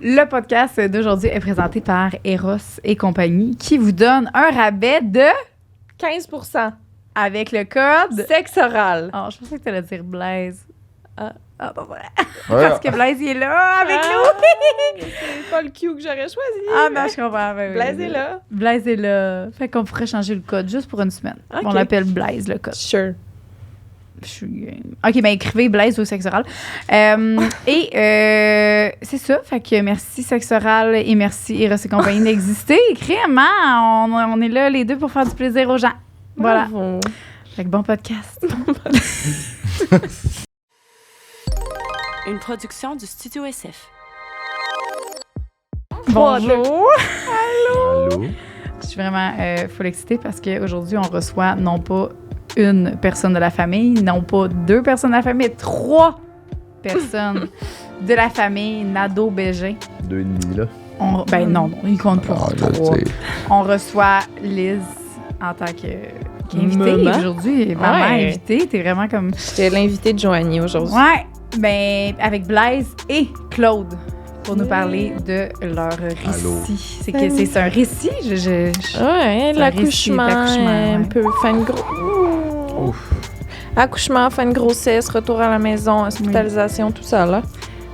Le podcast d'aujourd'hui est présenté par Eros et compagnie qui vous donne un rabais de 15% avec le code sexe oral. Oh, je pensais que tu allais dire Blaise. Ah, pas vrai. Ouais. Parce que Blaise, il est là avec nous. C'est pas le Q que j'aurais choisi. Ah, non, je comprends. Blaise est là. Blaise est là. Fait qu'on pourrait changer le code juste pour une semaine. Ok. On l'appelle Blaise, le code. Sure. Je suis... OK, ben écrivez Blaise au sexe oral. Et c'est ça. Fait que merci sexe oral et merci Eros et compagnie d'exister. Écrivez-moi. On est là les deux pour faire du plaisir aux gens. Voilà. Bravo. Fait que bon podcast. Une production du Studio SF. Bonjour. Allô? Je suis vraiment full excitée parce qu'aujourd'hui, on reçoit non pas une personne de la famille, non pas deux personnes de la famille, mais 3 personnes de la famille Nadeau-Bégin. 2,5 là. Non, il compte pour Ah, là, 3. tu sais. On reçoit Liz en tant qu'invitée Maman. aujourd'hui. Maman Ouais. invitée, t'es vraiment comme... J'étais l'invité de Joanie aujourd'hui. Ouais, ben avec Blaise et Claude pour nous parler de leur Allô. récit. C'est un récit? Ouais, C'est l'accouchement, un récit d'accouchement, un ouais. peu fin de Ouf. accouchement, fin de grossesse, retour à la maison, hospitalisation, tout ça là.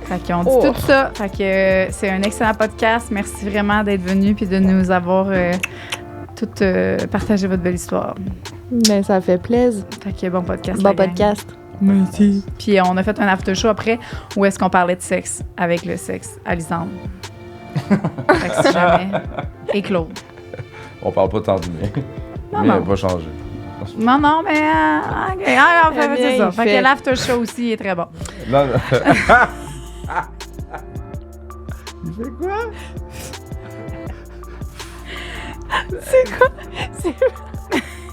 Fait qu'on dit Oh. tout ça. Fait que c'est un excellent podcast. Merci vraiment d'être venu puis de nous avoir toutes partagé votre belle histoire. Ben ça fait plaisir. Fait que bon podcast. Bon la gang. podcast. Merci. Puis on a fait un after show après où est-ce qu'on parlait de sexe avec le sexe Alisandre. Fait que si jamais. Et Claude. On parle pas tant du mien. Non, Mais non. il n'a pas changé. Non, mais. OK. Ah, enfin, Le c'est mien, ça. il Fait fait- que l'after show aussi est très bon. Non, non. Il fait quoi?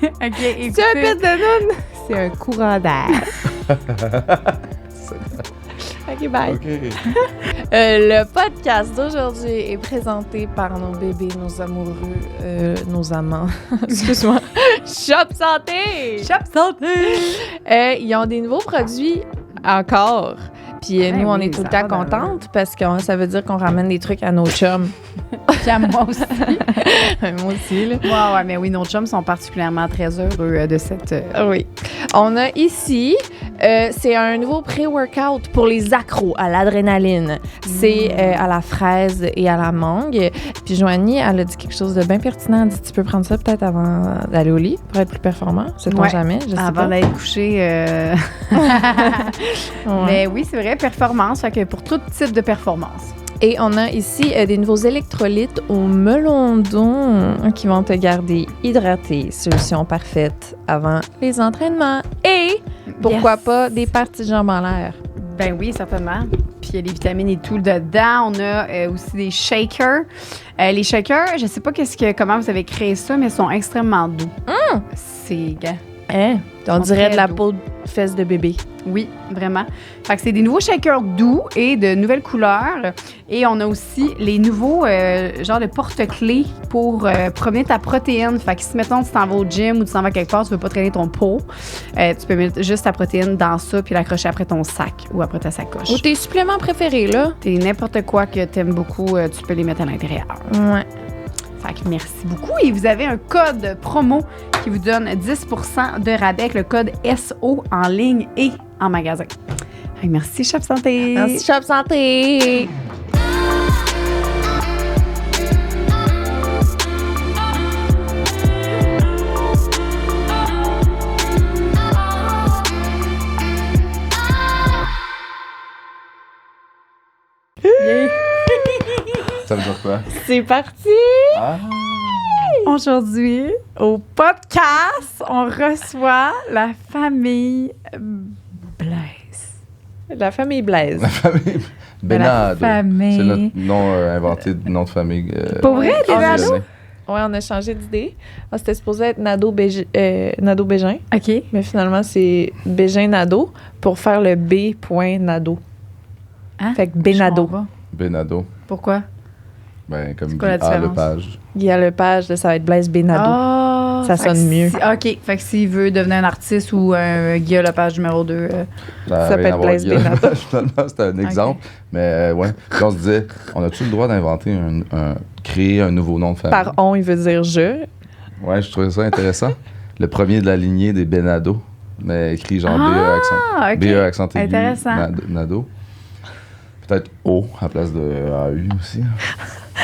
OK, écoutez. C'est un pet de noun. C'est un courant d'air. OK, bye. OK. Le podcast d'aujourd'hui est présenté par nos bébés, nos amoureux, nos amants. Excuse-moi. Shop Santé! Shop santé! Ils ont des nouveaux produits encore. Puis Ben nous, on oui, est tout le ça temps va contentes parce que ça veut dire qu'on ramène des trucs à nos chums. Puis à moi aussi. Moi aussi, là. Ouais, mais oui, nos chums sont particulièrement très heureux de cette. Oui. On a ici, c'est un nouveau pré-workout pour les accros à l'adrénaline. C'est à la fraise et à la mangue. Puis Joanie, elle a dit quelque chose de bien pertinent. Elle a dit, tu peux prendre ça peut-être avant d'aller au lit pour être plus performant. Sait-on Ouais. jamais? Je sais Avant pas. d'aller coucher. Ouais. Mais oui, c'est vrai, performance. Fait que pour tout type de performance. Et on a ici des nouveaux électrolytes au melon d'eau qui vont te garder hydraté. Solution parfaite avant les entraînements. Et pourquoi Yes. pas des parties de jambes en l'air. Ben oui, certainement. Puis il y a les vitamines et tout dedans. On a aussi des shakers. Les shakers, je sais pas comment vous avez créé ça, mais ils sont extrêmement doux. C'est... Hein? On Sont dirait très de la doux. peau de fesses de bébé. Oui, vraiment. Fait que c'est des nouveaux shakers doux et de nouvelles couleurs. Et on a aussi les nouveaux genre de porte-clés pour promener ta protéine. Fait que si, mettons, tu t'en vas au gym ou tu t'en vas quelque part, tu veux pas traîner ton pot, tu peux mettre juste ta protéine dans ça puis l'accrocher après ton sac ou après ta sacoche. Ou tes suppléments préférés, là? T'es n'importe quoi que t'aimes beaucoup, tu peux les mettre à l'intérieur. Ouais. Fait que merci beaucoup. Et vous avez un code promo qui vous donne 10% de rabais avec le code SO en ligne et en magasin. Fait que merci, Shop Santé. Merci, Shop Santé! Yeah. Ça veut dire quoi? C'est parti! Ah! Aujourd'hui, au podcast, on reçoit la famille Blaise. La famille Blaise. La famille. Benado. famille. C'est notre nom inventé, nom de famille. Pour vrai, t'es fusionné. Benado? Ouais, on a changé d'idée. C'était supposé être Nadeau-Bégin, OK. mais finalement, c'est Bégin-Nadeau pour faire le B.Nadeau. Hein? Fait que Benado. Je comprends pas. Benado. Pourquoi? Ben, comme C'est quoi la Guy A. différence? Lepage. Guy Lepage, là, ça va être Blaise Benado. Ah! Ça fait sonne que mieux. OK. Fait que s'il veut devenir un artiste ou un Guy Lepage numéro 2... Ça s'appelle Blaise Benado. Finalement, c'était un exemple. Mais ouais, puis on se disait, on a-tu le droit d'inventer créer un nouveau nom de famille? Par on, il veut dire je. Ouais, je trouvais ça intéressant. Le premier de la lignée des Benado, mais écrit genre OK. BE accent aigu, Intéressant. Nado. Peut-être O à la place de AU aussi.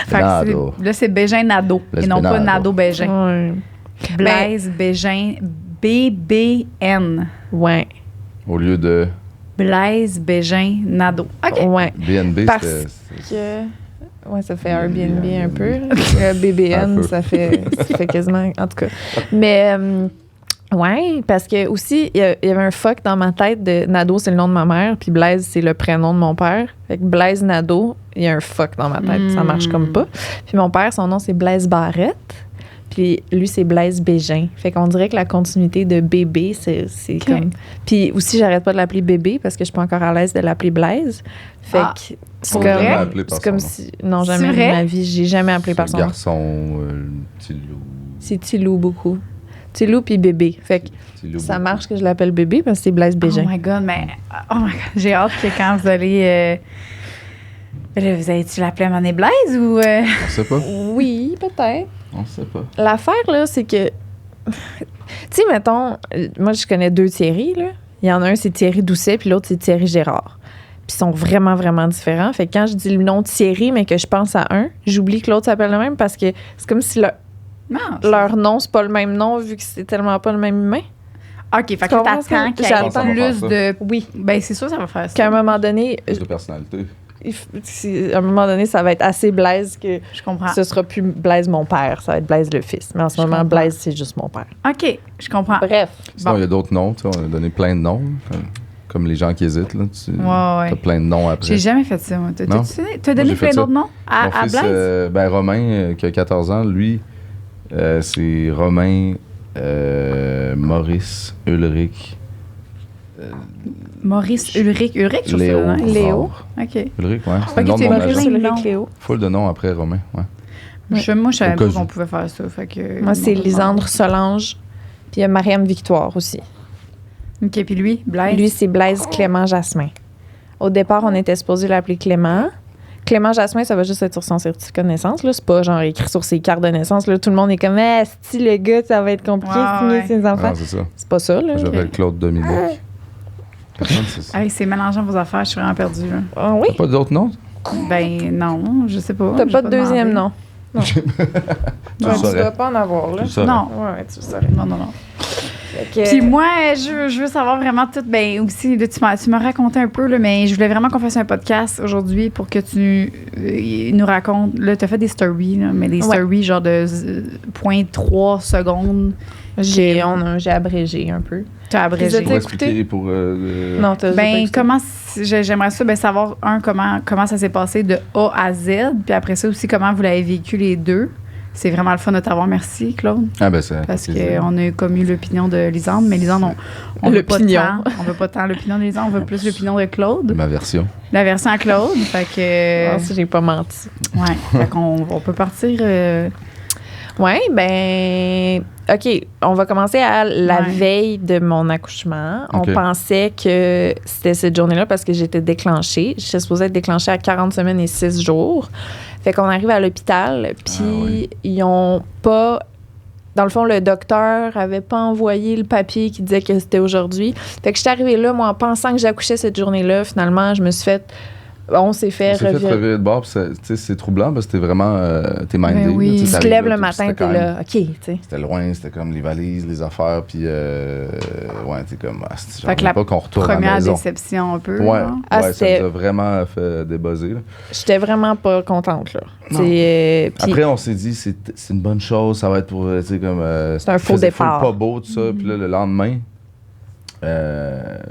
Fait que Benado. là, c'est Bégin-Nadeau Blaise et non pas Benado. Nadeau-Bégin. Ouais. Blaise Bégin, BBN. Ouais. Au lieu de Blaise Bégin Nadeau. OK. Ouais. BNB, Parce c'était... que. Ouais, ça fait Airbnb un peu. BBN, Un peu. ça fait quasiment. En tout cas. Mais. Ouais, parce que aussi, il y avait un fuck dans ma tête de Nadeau, c'est le nom de ma mère, puis Blaise, c'est le prénom de mon père. Fait que Blaise Nadeau, il y a un fuck dans ma tête. Ça marche comme pas. Puis mon père, son nom, c'est Blaise Barrette. Puis lui, c'est Blaise Bégin. Fait qu'on dirait que la continuité de bébé, c'est OK. comme... Puis aussi, j'arrête pas de l'appeler bébé parce que je suis pas encore à l'aise de l'appeler Blaise. Fait Ah. que c'est Pour comme... vrai? Jamais appelé par C'est comme son nom. si... Non, C'est jamais de vrai? ma vie. J'ai jamais appelé par C'est son le nom. garçon, petit loup. C'est Tilou beaucoup. Tilou puis bébé. Fait que Petit loup ça beaucoup. marche que je l'appelle bébé parce que c'est Blaise Bégin. Oh my God, mais... Oh my God, j'ai hâte que quand vous allez... Là, vous allez-tu l'appeler Mané Blaise ou... On sait pas. Oui, peut-être. On sait pas. L'affaire, là, c'est que... tu sais, mettons... moi, je connais 2 Thierry, là. Il y en a un, c'est Thierry Doucet, puis l'autre, c'est Thierry Gérard. Puis ils sont vraiment, vraiment différents. Fait que quand je dis le nom de Thierry, mais que je pense à un, j'oublie que l'autre s'appelle le même parce que c'est comme si Non, leur nom, c'est pas le même nom vu que c'est tellement pas le même humain. OK, fait que comprends ce que- t'attends qu'il y ait j'attends ça va plus faire de... Oui. Ben, c'est sûr ça va faire Qu'à un ça. moment donné... Plus de personnalité. à un moment donné, ça va être assez Blaise que Je comprends. ce sera plus Blaise mon père, ça va être Blaise le fils. Mais en ce Je moment, comprends. Blaise, c'est juste mon père. OK, je comprends. Bref. Sinon, Bon. il y a d'autres noms. Tu sais, on a donné plein de noms. Comme les gens qui hésitent. Là, tu Ouais. as plein de noms après. J'ai jamais fait ça, moi. Non. T'as donné j'ai fait plein ça. d'autres noms Mon à fils, Blaise? Romain, qui a 14 ans, lui, c'est Romain, Maurice, Ulrich, Maurice, Ulrich, je trouve ça Léo. nice. Léo. OK. Ulrich, ouais. C'est Ok, le nom de t'es mon Maurice, agent. Ulrich. Ulrich Léo. Full de noms après Romain, ouais. Moi, je savais Au cas pas où. qu'on pouvait faire ça. Fait que, Moi, c'est bon, Lisandre Solange. Puis il y a Mariam Victoire aussi. OK, puis lui, Blaise? Lui, c'est Blaise Clément Jasmin. Au départ, on était supposé l'appeler Clément. Clément Jasmin, ça va juste être sur son certificat de naissance. Là. C'est pas genre écrit sur ses cartes de naissance. Là. Tout le monde est comme, si le gars, ça va être compliqué de Ouais, signer ouais. ses enfants. Non, c'est ça. C'est pas ça, là. Je m'appelle Claude Dominique. Personne, c'est ça. Hey, c'est mélangeant vos affaires, je suis vraiment perdue. Là. Ah oui? T'as pas d'autres noms? Ben non, je sais pas. T'as j'ai pas de deuxième demandé. nom. Tu le Tu saurais. dois pas en avoir, là. Tu le saurais. Non. Ouais, tu le saurais. Non. Fait que- Puis moi, je veux savoir vraiment tout. Ben aussi, là, tu m'as raconté un peu, là, mais je voulais vraiment qu'on fasse un podcast aujourd'hui pour que tu nous racontes. Là, tu as fait des stories, là, mais des Ouais. stories genre de 0.3 secondes. J'ai abrégé un peu. Tu as abrégé. T'as Pour écouté? expliquer, pour... Non, t'as pas Ben, écouté. j'aimerais ça savoir, comment ça s'est passé de A à Z, puis après ça aussi, comment vous l'avez vécu les deux. C'est vraiment le fun de t'avoir. Merci, Claude. Ah ben c'est Parce plaisir. qu'on a comme eu l'opinion de Lisande, mais Lisande, on veut pas L'opinion. tant. On veut pas tant l'opinion de Lisande, on veut plus l'opinion de Claude. Ma version. La version à Claude. Fait que. Ah, si j'ai pas menti. Ouais. Fait qu'on on peut partir. Ouais, ben, OK, on va commencer à la Ouais. veille de mon accouchement. OK. On pensait que c'était cette journée-là parce que j'étais déclenchée. J'étais supposée être déclenchée à 40 semaines et 6 jours. Fait qu'on arrive à l'hôpital, puis oui. ils ont pas... Dans le fond, le docteur avait pas envoyé le papier qui disait que c'était aujourd'hui. Fait que j'étais arrivée là, moi, en pensant que j'accouchais cette journée-là. Finalement, je me suis fait... On s'est fait On s'est fait revirer. revirer de bord, puis c'est troublant parce que t'es vraiment... t'es mindé. Ben oui. là, Tu sais, te t'arrives lèves là, le puis matin, c'était t'es quand même- là, OK, tu sais. C'était loin, c'était comme les valises, les affaires, puis ouais, t'es comme... Fait Fait que la pas qu'on retourne à la Première maison. déception un peu. Ouais, là. Ah, ouais, ça c'était- nous a vraiment fait débuzzer. Là. J'étais vraiment pas contente, là. Non. Puis- Après, on s'est dit, c'est une bonne chose, ça va être pour, tu sais, comme... C'est un faux il faisait départ. full pas beau, tout ça, puis là, le lendemain,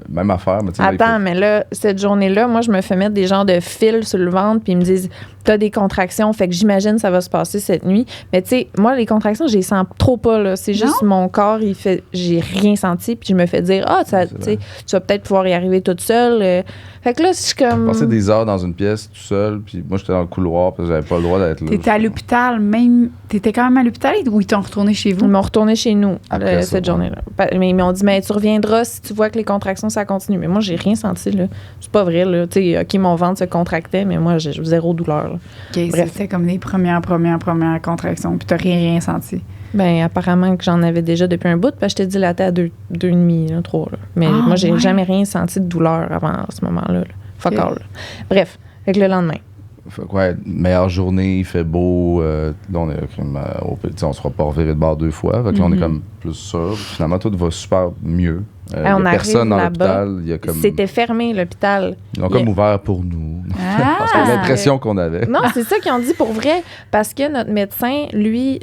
même affaire, mais tu sais, là, il Attends, mais là, cette journée-là, moi, je me fais mettre des genres de fils sur le ventre, puis ils me disent, t'as des contractions, fait que j'imagine ça va se passer cette nuit. Mais tu sais, moi, les contractions, je les sens trop pas, là. C'est juste mon corps, il fait, j'ai rien senti, puis je me fais dire, C'est tu sais, tu vas peut-être pouvoir y arriver toute seule. Fait que là, je suis comme... Passer des heures dans une pièce tout seul, puis moi, j'étais dans le couloir, parce que j'avais pas le droit d'être là. T'étais à l'hôpital, même. T'étais quand même à l'hôpital ou ils t'ont retourné chez vous? Ils m'ont retourné chez nous Après ça, cette journée-là. Mais ils m'ont dit, mais tu reviendras si tu vois que les contractions, ça continue. Mais moi, j'ai rien senti, là. C'est pas vrai, là. Tu sais, OK, mon ventre se contractait, mais moi, j'ai zéro douleur, là. OK, Bref. c'était comme les premières contractions, puis t'as rien senti. Ben apparemment que j'en avais déjà depuis un bout, parce que j'étais dilatée à 2,5, 3. Là. Mais Ah, moi, j'ai ouais. jamais rien senti de douleur avant ce moment-là. Là. Fuck Ok. all. Là. Bref, avec le lendemain. Fait que, ouais, meilleure journée, il fait beau. Là, on est comme, on sera pas reviré de bord 2 fois. Fait que là, on est comme plus sûr. Finalement, tout va super mieux. Il y a on personne arrive dans là-bas. l'hôpital. Il y a comme... C'était fermé, l'hôpital. Ils ont comme ouvert pour nous. Ah! Parce que l'impression qu'on avait. Non, c'est ça qu'ils ont dit pour vrai. Parce que notre médecin, lui,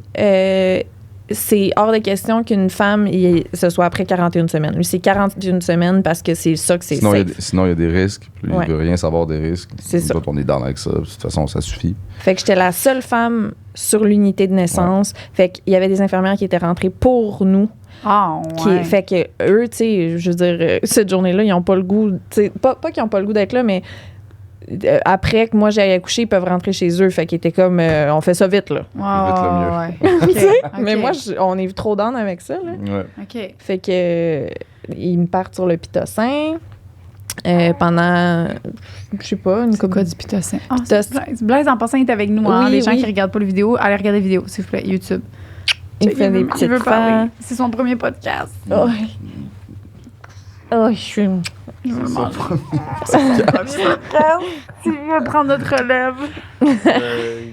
c'est hors de question qu'une femme, ce soit après 41 semaines. Lui, c'est 41 semaines parce que c'est ça que c'est Sinon, safe. sinon, il y a des risques. Puis Ouais. il veut rien savoir des risques. C'est Nous ça. autres, on est dans avec ça. De toute façon, ça suffit. Fait que j'étais la seule femme sur l'unité de naissance. Fait qu'il y avait des infirmières qui étaient rentrées pour nous. Ah, ouais. Fait que eux, tu sais, je veux dire, cette journée-là, ils n'ont pas le goût, tu sais, pas qu'ils n'ont pas le goût d'être là, mais après que moi j'aille accoucher, ils peuvent rentrer chez eux. Fait qu'ils étaient comme, on fait ça vite, là. Ouais, Vite le mieux. ouais. OK. Mais moi, on est trop down avec ça, là. Ouais. OK. Fait que ils me partent sur le pitocin pendant, je sais pas, une C'est couple quoi du pitocin? Ah, Pitocin. c'est Blaise. Blaise, en passant, il est avec nous. Hein? Oui, Les gens oui. qui regardent pas les vidéos, allez regarder les vidéos, s'il vous plaît, YouTube. Il fait des il petites veut parler. fans. C'est son premier podcast. Oh, je suis... Il veut le manger. Tu viens prendre notre relève.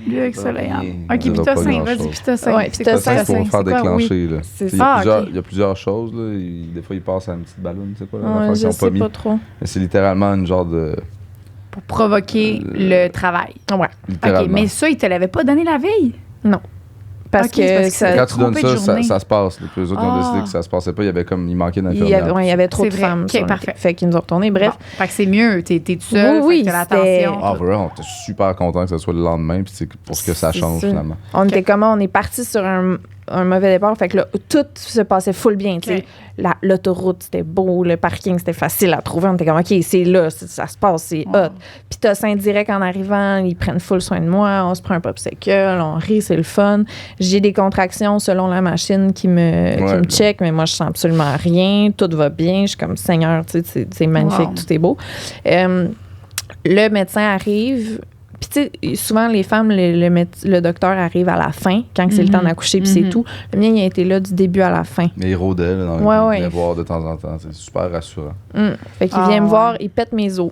Lui avec Soleil. OK, Ça va pas pitocin. Vas-y, grand-chose. pitocin. Ouais, C'est quoi pitocin, Ça, c'est pour faire C'est quoi? Oui. déclencher. Là. C'est Il y, ça. a ok. il y a plusieurs choses. Là. Des fois, ils passent à une petite ballonne. C'est quoi? Là, Ouais, l'affaire qu'ils je ont sais pas mis. pas trop. Mais c'est littéralement une genre de. Pour provoquer le travail. Ouais. OK, Littéralement. mais ça, il te l'avait pas donné la veille? Parce Ok, que, c'est parce que ça, c'est Quand tu donnes trompé de ça, journée. ça se passe. Les autres ils ont Ah. décidé que ça se passait pas. Il manquait il y d'infirmières. avait trop C'est de vrai. femmes. Ok, sur le- parfait. Fait qu'ils nous ont retourné. Bref, Bon, fait que c'est mieux. T'es tout seul. Oui, fait que t'as c'était- l'attention. Ah, vrai, on était super content que ce soit le lendemain. Puis c'est pour que ça C'est change ça. finalement. on était comment? On est parti sur un mauvais départ. Fait que là, tout se passait full bien. tu sais. Ok. L'autoroute, c'était beau. Le parking, c'était facile à trouver. On était comme, OK, c'est là. Ça se passe. C'est Wow. hot. Puis Tossin direct en arrivant, ils prennent full soin de moi. On se prend un popsicle. On rit, c'est le fun. J'ai des contractions selon la machine qui me check, mais moi, je sens absolument rien. Tout va bien. Je suis comme, Seigneur, tu sais, c'est magnifique. Wow. Tout est beau. Le médecin arrive. Puis, tu sais, souvent, les femmes, le docteur arrive à la fin, quand c'est le temps d'accoucher, puis c'est tout. Le mien, il a été là du début à la fin. Mais il rôdait là, dans Ouais, il ouais. venait voir de temps en temps. C'est super rassurant. Fait qu'il Ah, vient me ouais. voir, il pète mes os.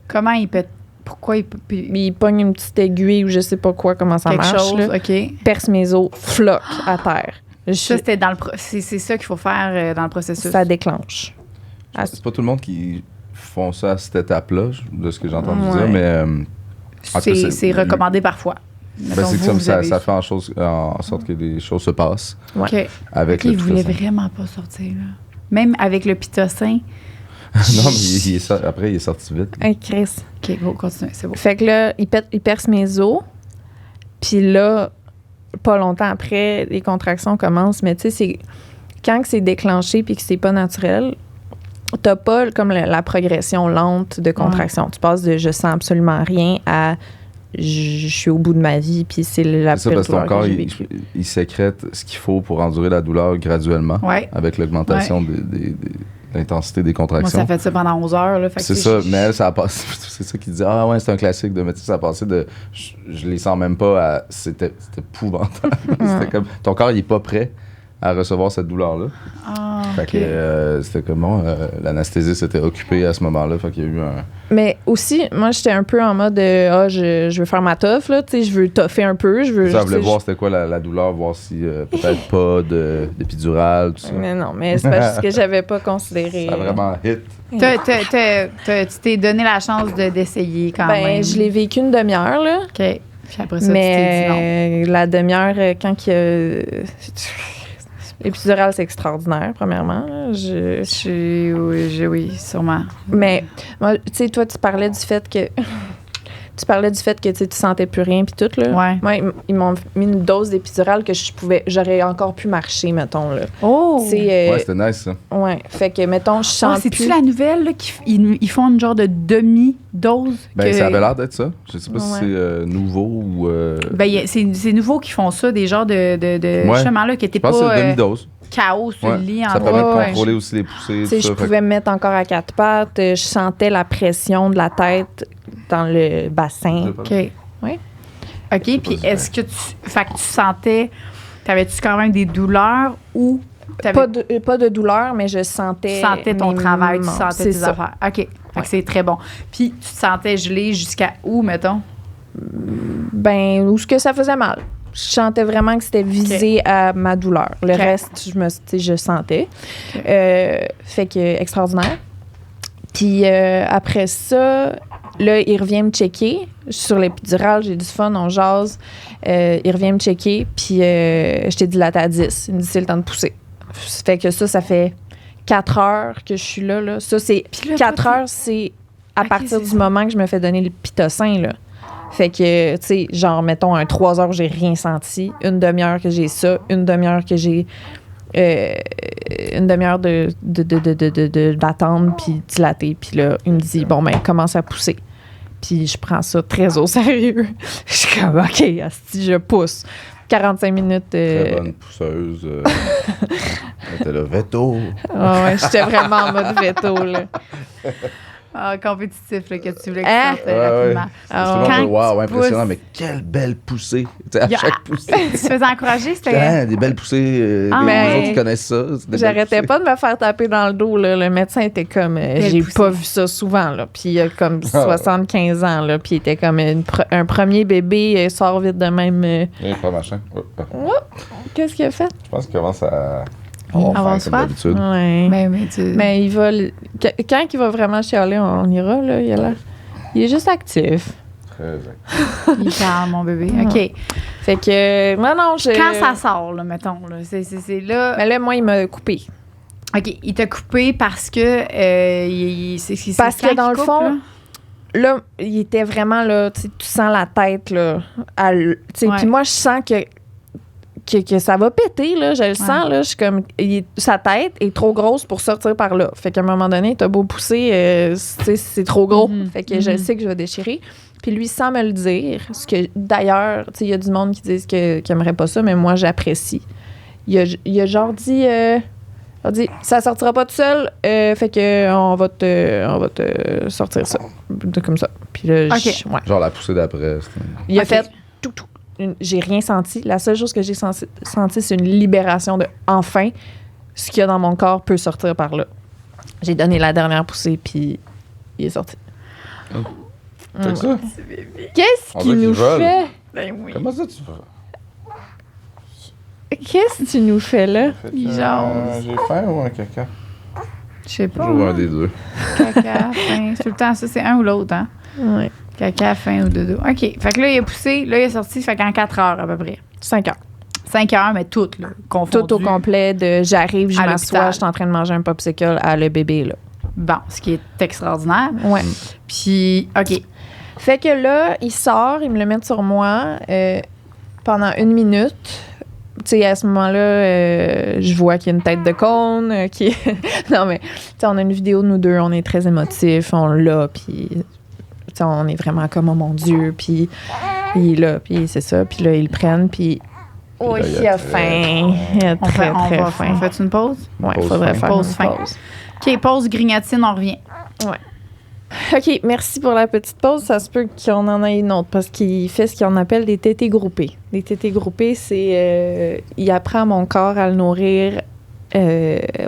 Comment il peut. Pourquoi il peut. Il pogne une petite aiguille ou je sais pas quoi, comment ça Quelque marche. chose, Là. OK. Perce mes os, floc à terre. Ça, c'était dans le. C'est ça qu'il faut faire dans le processus. Ça déclenche. Ah, C'est pas tout le monde qui font ça à cette étape-là, de ce que j'ai entendu Ouais. dire, mais en tout cas, C'est recommandé parfois. ben, Mettons, c'est vous, comme vous ça, avez- ça fait en sorte que les choses se passent OK. avec OK, il le voulait pitocin. vraiment pas sortir, là. Même avec le pitocin. Non, mais après, il est sorti vite. Hey, Chris. OK, go, continue, c'est beau. Fait que là, il perce mes os. Puis là, pas longtemps après, les contractions commencent. Mais tu sais, c'est quand que c'est déclenché puis que c'est pas naturel, t'as pas comme la progression lente de contraction. Tu passes de je sens absolument rien à je suis au bout de ma vie puis c'est la C'est ça, pire parce que ton douleur corps, que j'ai vécue. il sécrète ce qu'il faut pour endurer la douleur graduellement Ouais. avec l'augmentation de l'intensité des Moi, contractions. ça fait ça pendant 11 heures, là. Fait que C'est tu ça, sais, mais elle, ça a passé. C'est ça qu'il dit. Ah ouais, c'est un classique de métier. Ça a passé de. Je les sens même pas à. C'était épouvantable. C'était comme. Ton corps, il est pas prêt à recevoir cette douleur-là. Ah, Fait OK. que c'était comme bon, l'anesthésie s'était occupée à ce moment-là. Fait qu'il y a eu un. Mais aussi, moi, j'étais un peu en mode je veux faire ma toffe, là. Tu sais, je veux toffer un peu. Je veux. Ça tu voulait sais, voir c'était quoi la douleur, voir si peut-être pas d'épidurale, tout ça. Mais non, mais c'est pas juste que j'avais pas considéré. Ça a vraiment hit. Tu t'es donné la chance d'essayer quand même. Ben, je l'ai vécu une demi-heure, là. OK. Puis après ça, tu t'es dit non. Mais la demi-heure, quand il y a. L'épidural, c'est extraordinaire, premièrement. là. Oui, sûrement. Mais, moi, tu sais, toi, tu parlais du fait que Tu parlais du fait que tu sentais plus rien puis tout, là. Ouais. Moi, ils m'ont mis une dose d'épidurale que j'aurais encore pu marcher, mettons, là. Oh! C'est, Ouais, c'était nice, ça. ouais, fait que, mettons, je sens c'est-tu plus... la nouvelle, là, ils font une genre de demi-dose? Ben, ça avait l'air d'être ça. Je sais pas si Ouais. c'est nouveau ou. Ben, c'est nouveau qu'ils font ça, des genres de Ouais. justement, là, qui n'étaient Je pense que pas c'est une demi-dose. chaos sur Ouais. le lit. Ça en permet de bas. contrôler aussi les poussées. Tu sais, tout je ça. Fait pouvais me mettre encore à 4 pattes. Je sentais la pression de la tête dans le bassin. OK. Ouais. OK, puis est-ce que fait que tu sentais... T'avais-tu quand même des douleurs ou... Pas de douleur, mais je sentais... Tu sentais ton mes travail, tu mouvements. sentais C'est tes ça. affaires. OK. Fait que c'est très bon. Puis tu te sentais gelé jusqu'à où, mettons? Ben, où est-ce que ça faisait mal? Je sentais vraiment que c'était visé à ma douleur. Le OK. reste, je sentais. Fait que, extraordinaire. Puis après ça, là, il revient me checker. Sur l'épidurale, j'ai du fun, on jase. Il revient me checker, puis je t'ai dilaté à 10. Il me dit, c'est le temps de pousser. Fait que ça fait 4 heures que je suis là. Ça, c'est... Puis là, 4 toi, heures, c'est à OK, partir c'est du ça. moment que je me fais donner le pitocin, là. Fait que, tu sais, genre, mettons, 3 heures, j'ai rien senti. Une demi-heure que j'ai ça. Une demi-heure que j'ai... une demi-heure d'attendre, puis dilater. Puis là, il me dit, bon, ben, commence à pousser. Puis je prends ça très au sérieux. Je suis comme, OK, asti, je pousse. 45 minutes. Très bonne pousseuse. Elle était là, veto. Ah ouais, j'étais vraiment en mode veto, là. Ah, compétitif, là, que tu voulais que Hein? tu sortes rapidement. Ah, Tout le monde quand dit, wow, tu impressionnant, pousses- mais quelle belle poussée. Tu sais, à Yeah. chaque poussée. Tu te faisais encourager, c'était... Hein, des belles poussées. Ah, les mais- autres qui connaissent ça. c'est des belles J'arrêtais poussées. pas de me faire taper dans le dos, là. Le médecin était comme, Belle j'ai poussée. pas vu ça souvent, là. Puis il a comme Ah. 75 ans, là. Puis il était comme un premier bébé, sort vite de même. Oui, pas machin. Oh, oh. Qu'est-ce qu'il a fait? Je pense qu'il commence à Avoir avoir faim, soif? comme d'habitude. Ouais. Mais tu... Mais il va. Quand il va vraiment chialer, on ira, là. Il est juste actif. Très actif. il parle, mon bébé. OK. Fait que. Non, je. Quand ça sort, là, mettons, là, c'est là... Mais là, moi, il m'a coupé. OK, il t'a coupé parce que... c'est Parce quand que dans qu'il le coupe, fond, là? Là, il était vraiment là, tu sais, tu sens la tête, là. Tu sais, Ouais. puis moi, je sens que ça va péter, là. Je le sens, là. Je suis comme, sa tête est trop grosse pour sortir par là. Fait qu'à un moment donné, t'as beau pousser, tu sais, c'est trop gros. Mhm. Fait que je sais que je vais déchirer. Puis lui, sans me le dire, ce que d'ailleurs, tu sais, il y a du monde qui disent qu'ils n'aimeraient pas ça, mais moi, j'apprécie. Il a genre dit... il a dit, ça sortira pas tout seul, fait que on va te sortir ça. Comme ça. Puis là, OK. ouais. Genre la poussée d'après. Il a OK. fait tout. J'ai rien senti. La seule chose que j'ai senti, c'est une libération de enfin, ce qu'il y a dans mon corps peut sortir par là. J'ai donné la dernière poussée, puis il est sorti. Fait que ça? Qu'est-ce On qu'il dirait nous qu'ils veulent. fait? Ben oui. Comment ça tu fais? Qu'est-ce que tu nous fais là? Il jase. J'ai faim ou un caca? Je sais pas. Toujours un hein. des deux. Caca, faim. C'est tout le temps ça, c'est un ou l'autre, hein? Ouais. Caca, faim ou dodo. OK. Fait que là, il a poussé, là, il est sorti, fait qu'en 4 heures à peu près. 5 heures. 5 heures, mais toutes, là, confondues. Tout au complet de j'arrive, je À m'assois, l'hôpital. je suis en train de manger un popsicle à le bébé là. Bon, ce qui est extraordinaire. Ouais. Puis, OK. Fait que là, il sort, il me le met sur moi pendant 1 minute. Tu sais, à ce moment-là, je vois qu'il y a une tête de cône. Non, mais, tu sais, on a une vidéo de nous deux, on est très émotifs, on l'a, puis, tu sais, on est vraiment comme, oh mon Dieu, puis il est là, puis c'est ça. Puis là, ils le prennent, puis. Oh, là, il a faim. Il a très, très faim. On fait une pause? Ouais, Pause faudrait faim. faire Pause une faim. pause. OK, pause grignotine, on revient. OK, merci pour la petite pause. Ça se peut qu'on en ait une autre parce qu'il fait ce qu'on appelle des tétés groupés. Les tétés groupés, c'est... il apprend mon corps à le nourrir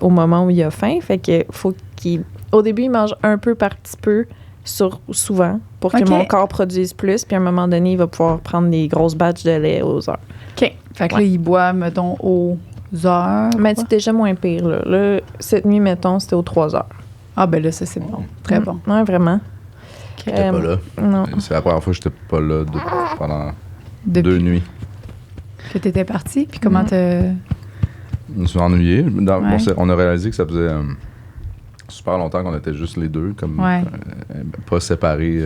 au moment où il a faim. Fait que faut qu'il... Au début, il mange un peu par petit peu, souvent, pour que OK. mon corps produise plus. Puis à un moment donné, il va pouvoir prendre des grosses batches de lait aux heures. OK. Fait que là, il boit, mettons, aux heures. Mais c'est déjà moins pire, là. Là, cette nuit, mettons, c'était aux 3 heures. Ah, ben là, ça, c'est bon. Très bon. Ouais, vraiment. J'étais pas là. Non. C'est la première fois que j'étais pas là pendant Depuis 2 nuits. que t'étais parti, puis comment te... Je me suis ennuyé. Ouais. On a réalisé que ça faisait super longtemps qu'on était juste les deux, comme Ouais. pas séparés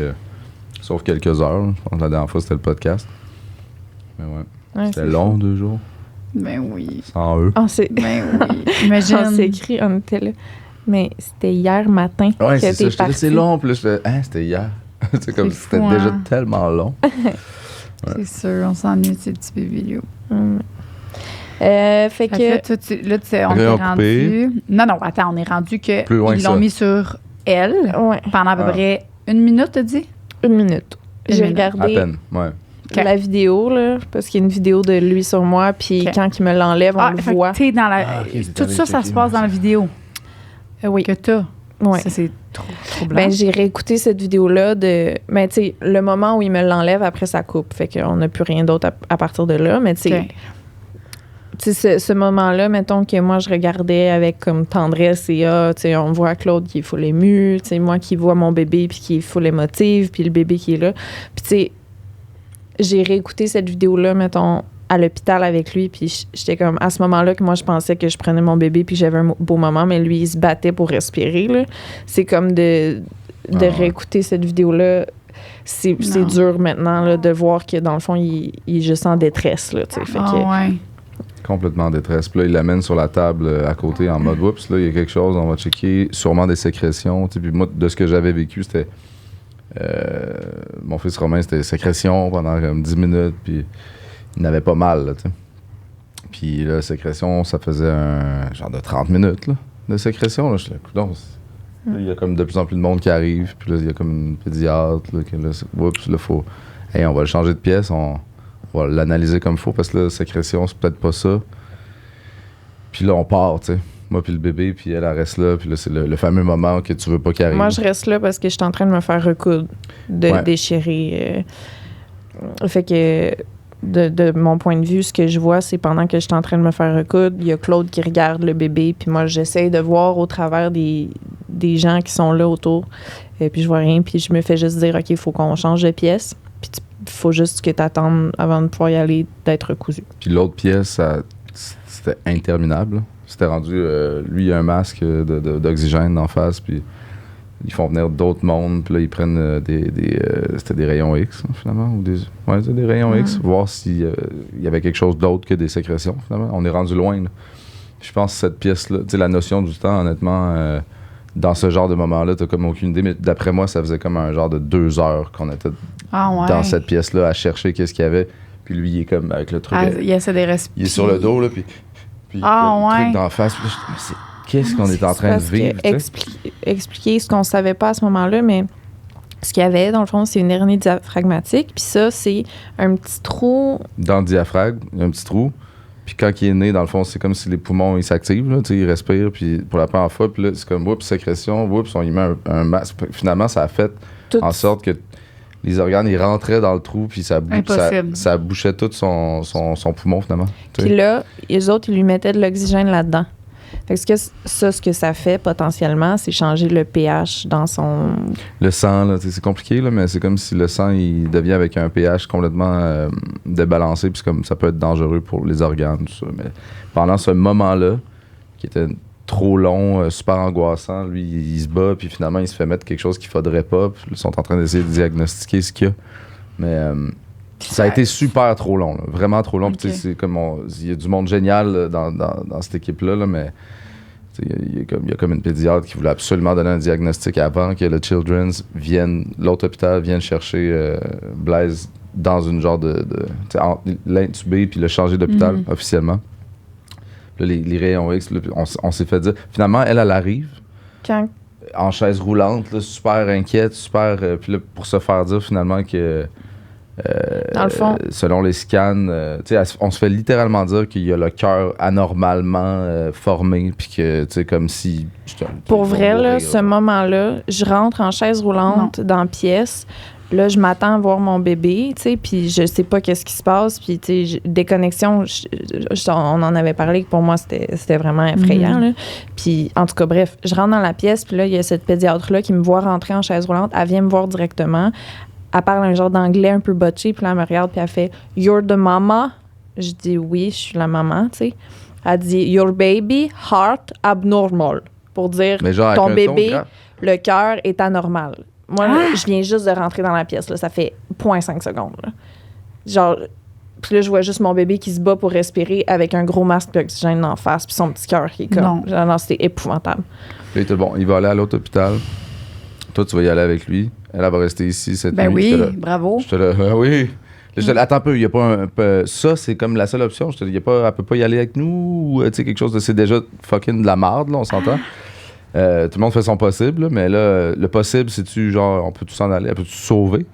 Sauf quelques heures. Là. Je pense que la dernière fois, c'était le podcast. Mais ouais. C'était c'est long, fou. 2 jours. Ben oui. Sans eux. On s'est Ben oui. Imagine. on s'est écrit, on était là. Mais c'était hier matin Ouais, que c'est ça. t'es J'étais là, parti. c'est long. Puis là, je fais, c'était hier. C'est comme si c'était fou, déjà hein? tellement long. C'est sûr, on s'ennuie de ces petits bébés. Fait Fait que que... là, on Après, est on rendu... Non, attends, on est rendu que Plus loin ils que l'ont ça. mis sur elle Ouais, pendant à peu Ah. près 1 minute, t'as dit? 1 minute. Une J'ai minute. À regardé peine, ouais. Ok. la vidéo, là, parce qu'il y a une vidéo de lui sur moi, puis Ok. quand il me l'enlève, on le fait que voit. t'es dans la... Ah, ok, c'est Tout allé ça, ça checker, se passe dans la vidéo Oui, que t'as. ouais. Ça, c'est trop blanc. Ben, j'ai réécouté cette vidéo-là de... Mais tu sais, le moment où il me l'enlève, après, ça coupe. Fait qu'on n'a plus rien d'autre à partir de là. Mais tu sais, Ok. tu sais, ce moment-là, mettons que moi, je regardais avec comme tendresse et tu sais, on voit Claude qui est full ému, tu sais, moi qui vois mon bébé puis qui est full émotive, puis le bébé qui est là. Puis tu sais, j'ai réécouté cette vidéo-là, mettons, à l'hôpital avec lui, puis j'étais comme, à ce moment-là, que moi, je pensais que je prenais mon bébé puis j'avais un beau moment, mais lui, il se battait pour respirer, là. C'est comme de Ah ouais. réécouter cette vidéo-là. C'est Non. dur maintenant, là, de voir que, dans le fond, il est juste en détresse, là, tu sais. Fait que... ouais. Complètement en détresse. Puis là, il l'amène sur la table à côté en mode oups, là, il y a quelque chose, on va checker. Sûrement des sécrétions. Tu sais, puis moi, de ce que j'avais vécu, c'était. Mon fils Romain, c'était sécrétion pendant comme 10 minutes, puis il n'avait pas mal, là, tu sais. Puis là, sécrétion, ça faisait un genre de 30 minutes là, de sécrétion. Là. Je suis là, coudonc, là, il y a comme de plus en plus de monde qui arrive, puis là, il y a comme une pédiatre, là, que là, oups, là, faut. Hey, on va le changer de pièce, on va l'analyser comme il faut, parce que là, sécrétion, c'est peut-être pas ça. Puis là, on part, tu sais. Moi puis le bébé, puis elle reste là, puis là, c'est le fameux moment que tu veux pas qu'il arrive. Moi, je reste là parce que je suis en train de me faire recoudre, de Ouais. déchirer. Fait que, de mon point de vue, ce que je vois, c'est pendant que je suis en train de me faire recoudre, il y a Claude qui regarde le bébé, puis moi, j'essaie de voir au travers des gens qui sont là autour, puis je vois rien, puis je me fais juste dire, OK, il faut qu'on change de pièce, puis il faut juste que tu attendes avant de pouvoir y aller, d'être recousu. Puis l'autre pièce, c'était interminable. C'était rendu, lui, il a un masque d'oxygène en face, puis ils font venir d'autres mondes, puis là, ils prennent c'était des rayons X, hein, finalement, ou c'était des rayons X, voir s'il y avait quelque chose d'autre que des sécrétions, finalement. On est rendu loin, là. Je pense que cette pièce-là, tu sais, la notion du temps, honnêtement, dans ce genre de moment-là, t'as comme aucune idée, mais d'après moi, ça faisait comme un genre de 2 heures qu'on était Ah ouais. dans cette pièce-là à chercher qu'est-ce qu'il y avait, puis lui, il est comme avec le truc... Ah, il essaie de respirer. il est sur le dos, là, puis Ah, le ouais. truc d'en face. Puis là, je dis, mais qu'est-ce qu'on est en train de Parce que vivre? tu sais? expliquer ce qu'on savait pas à ce moment-là, mais ce qu'il y avait, dans le fond, c'est une hernie diaphragmatique, puis ça, c'est un petit trou. Dans le diaphragme, il y a un petit trou. Puis quand il est né, dans le fond, c'est comme si les poumons, ils s'activent, là, tu sais, ils respirent, puis pour la première fois, puis là, c'est comme, oups, sécrétion, oups, on y met un masque. Finalement, ça a fait Tout- en sorte que les organes, ils rentraient dans le trou, puis Impossible. ça bouchait tout son poumon, finalement. tu sais. Puis là, les autres, ils lui mettaient de l'oxygène là-dedans. Fait que ce que ça fait potentiellement, c'est changer le pH dans son... Le sang, là, tu sais, c'est compliqué, là, mais c'est comme si le sang, il devient avec un pH complètement débalancé, puis c'est comme ça peut être dangereux pour les organes, tout ça. Mais pendant ce moment-là, qui était trop long, super angoissant, lui, il se bat, puis finalement, il se fait mettre quelque chose qu'il faudrait pas, puis ils sont en train d'essayer de diagnostiquer ce qu'il y a. Mais ça a été super trop long, là, vraiment trop long. Puis, tu sais, c'est comme il y a du monde génial là, dans cette équipe-là, là, mais il y a comme une pédiatre qui voulait absolument donner un diagnostic avant que le Children's l'autre hôpital vienne chercher Blaise dans une genre de l'intuber puis le changer d'hôpital officiellement. Puis là, les rayons X, là, on s'est fait dire. Finalement, elle arrive Quand... en chaise roulante, là, super inquiète, super. Puis là, pour se faire dire finalement que. Dans le fond. Selon les scans, tu sais, on se fait littéralement dire qu'il y a le cœur anormalement formé, puis que, tu sais, comme si... Pour vrai, là, ce moment-là, je rentre en chaise roulante dans la pièce. Là, je m'attends à voir mon bébé, tu sais, puis je sais pas qu'est-ce qui se passe. Puis, tu sais, déconnexion, on en avait parlé, que pour moi, c'était vraiment effrayant, là. Puis, en tout cas, bref, je rentre dans la pièce, puis là, il y a cette pédiatre-là qui me voit rentrer en chaise roulante. Elle vient me voir directement. Elle parle un genre d'anglais un peu botché, puis là, elle me regarde, puis elle fait « You're the mama ». Je dis « Oui, je suis la maman », tu sais. Elle dit « Your baby heart abnormal », pour dire Mais genre « Ton avec un ton bébé, grave. le cœur est anormal ». Moi, là, je viens juste de rentrer dans la pièce, là, ça fait 0.5 secondes. Là. Genre, puis là, je vois juste mon bébé qui se bat pour respirer avec un gros masque d'oxygène en face, puis son petit cœur qui est comme... Non, c'était épouvantable. Puis bon, il va aller à l'autre hôpital. Toi, tu vas y aller avec lui. Elle va rester ici cette nuit. Ben oui, bravo. Je te le... Ben oui. Attends un peu, il y a pas ça, c'est comme la seule option. Je te dis, elle peut pas y aller avec nous ou, tu sais, quelque chose de... C'est déjà fucking de la marde, là, on s'entend. Tout le monde fait son possible, là, mais là, le possible, c'est-tu, genre, on peut-tu s'en aller? Elle peut-tu se sauver?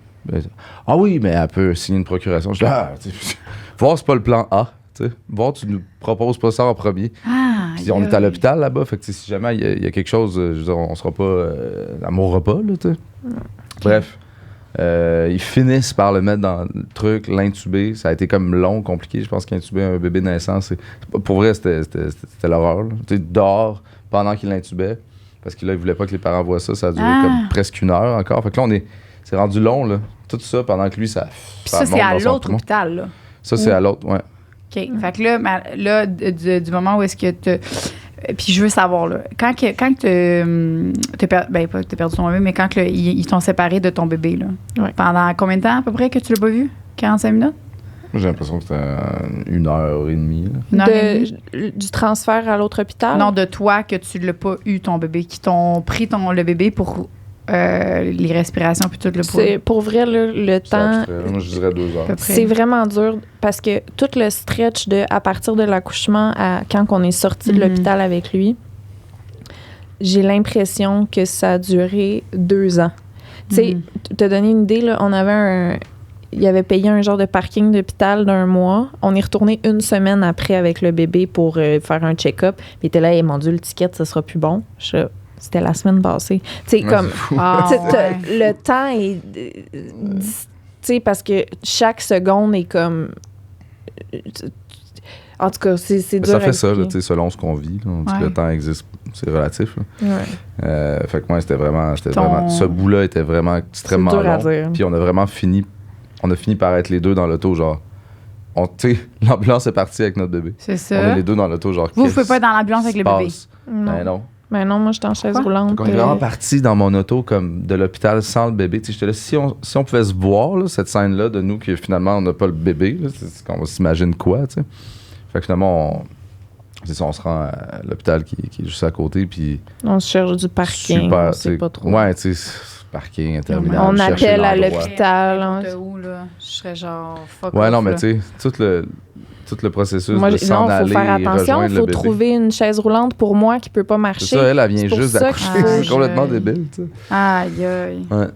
Ah oui, mais elle peut signer une procuration. Je dis, voir, c'est pas le plan A. T'sais. Voir, tu nous proposes pas ça en premier. Puis on est à l'hôpital là-bas, fait que si jamais il y a quelque chose, je veux dire, on sera pas... elle mourra pas, là, tu sais. Bref. Ils finissent par le mettre dans le truc, l'intuber. Ça a été comme long, compliqué. Je pense qu'intuber un bébé naissant, pour vrai, c'était l'horreur. Tu sais, dehors, pendant qu'il l'intubait, parce qu'il voulait pas que les parents voient ça. Ça a duré comme presque 1 heure encore. Fait que là, c'est rendu long, là. Tout ça, pendant que lui, ça Puis ça, c'est à l'autre hôpital, là. Ça, c'est à l'autre, ouais. OK. Fait que là du moment où est-ce que tu... Puis je veux savoir, là, quand t'as perdu ton bébé, mais quand ils t'ont séparé de ton bébé, là, pendant combien de temps à peu près que tu l'as pas vu? 45 minutes? J'ai l'impression que c'était 1h30. Là. 1h30? Du transfert à l'autre hôpital? Non, de toi que tu l'as pas eu, ton bébé, qui t'ont pris le bébé pour les respirations puis tout le C'est pour vrai, là, le temps... Moi, je dirais 2 heures. C'est vraiment dur parce que tout le stretch à partir de l'accouchement à quand on est sorti de l'hôpital avec lui, j'ai l'impression que ça a duré 2 ans. Tu sais, te donner une idée, là, il avait payé un genre de parking d'hôpital d'1 mois. On est retourné 1 semaine après avec le bébé pour faire un check-up. Puis il était là, mon Dieu, le ticket, ça sera plus bon. C'était la semaine passée. Tu sais, comme... le temps est... tu sais, parce que chaque seconde est comme... En tout cas, c'est dur ça à fait ça, là, expliquer. selon ce qu'on vit. Là, on dit que le temps existe, c'est relatif. Là. Fait que moi, c'était vraiment... Ce bout-là était vraiment extrêmement dur à long. dire. Puis on a fini par être les deux dans l'auto, genre... Tu sais, l'ambulance est partie avec notre bébé. C'est ça. On est les deux dans l'auto, genre... Vous pouvez pas être dans l'ambulance avec le bébé? Ben non. Ben non, moi, j'étais en chaise roulante. On est vraiment parti dans mon auto comme de l'hôpital sans le bébé. Tu sais, j'étais là, si on pouvait se voir, là, cette scène-là, de nous, que finalement, on n'a pas le bébé, là, c'est qu'on s'imagine quoi, tu sais. Fait que finalement, on se rend à l'hôpital qui est juste à côté, puis... On se cherche du parking, on sait pas trop. Ouais, tu sais, parking interminable. On appelle à l'hôpital. Où, là? Je serais genre... Fuck ouais, off, non, mais là. tu sais, tout le processus moi, de s'en aller, faut faire attention, il faut bébé. trouver une chaise roulante pour moi qui peut pas marcher. C'est ça, elle vient juste d'accoucher. C'est complètement je... débile, tu sais. Aïe, aïe. Ouais.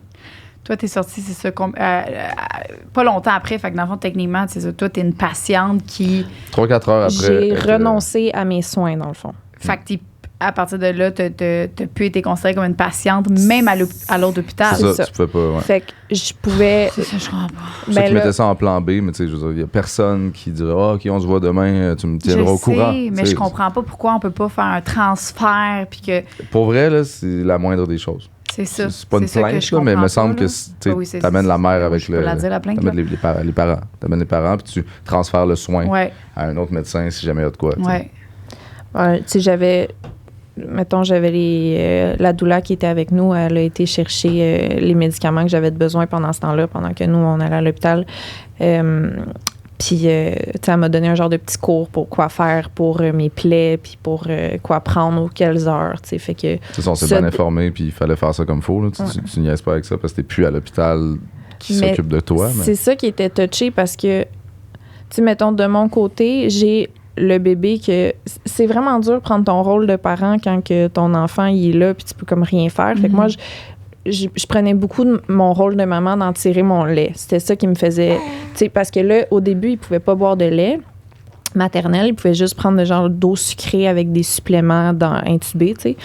Toi, t'es sortie, c'est ça, pas longtemps après, fait que dans le fond, techniquement, c'est ça, toi, t'es une patiente qui... 3-4 heures après... J'ai renoncé à mes soins, dans le fond. Fait que à partir de là, t'as pu être considérée comme une patiente, même à l'autre hôpital. C'est ça, tu pouvais pas, ouais. Fait que je pouvais... C'est ça, je comprends pas. Ça, tu mettais ça en plan B, mais tu sais, je veux dire, il y a personne qui dirait « Ah, OK, on se voit demain, tu me tiendras au courant. » Mais je comprends pas pourquoi on peut pas faire un transfert, puis que... Pour vrai, là, c'est la moindre des choses. C'est ça. C'est pas une plainte, là, mais il me semble que tu amènes la mère avec le... Je peux la dire, la plainte, t'amènes les parents. T'amènes les parents, puis tu transfères le soin ouais. à un autre médecin si jamais il y a de quoi. Ouais. Tu sais, j'avais la doula qui était avec nous, elle a été chercher les médicaments que j'avais besoin pendant ce temps-là, pendant que nous, on allait à l'hôpital. Puis, tu sais, elle m'a donné un genre de petit cours pour quoi faire pour mes plaies, puis pour quoi prendre aux quelles heures, tu sais, fait que... C'est ça, on s'est bien informé, puis il fallait faire ça comme il faut, là. Tu niaises pas avec ça, parce que t'es plus à l'hôpital qui s'occupe de toi. Mais... C'est ça qui était touché, parce que, tu sais, mettons, de mon côté, j'ai le bébé que... C'est vraiment dur de prendre ton rôle de parent quand que ton enfant, il est là, puis tu peux comme rien faire. Fait que moi, je prenais beaucoup de mon rôle de maman d'en tirer mon lait. C'était ça qui me faisait... Tu sais, parce que là, au début, il pouvait pas boire de lait maternel. Il pouvait juste prendre le genre d'eau sucrée avec des suppléments intubés, tu sais.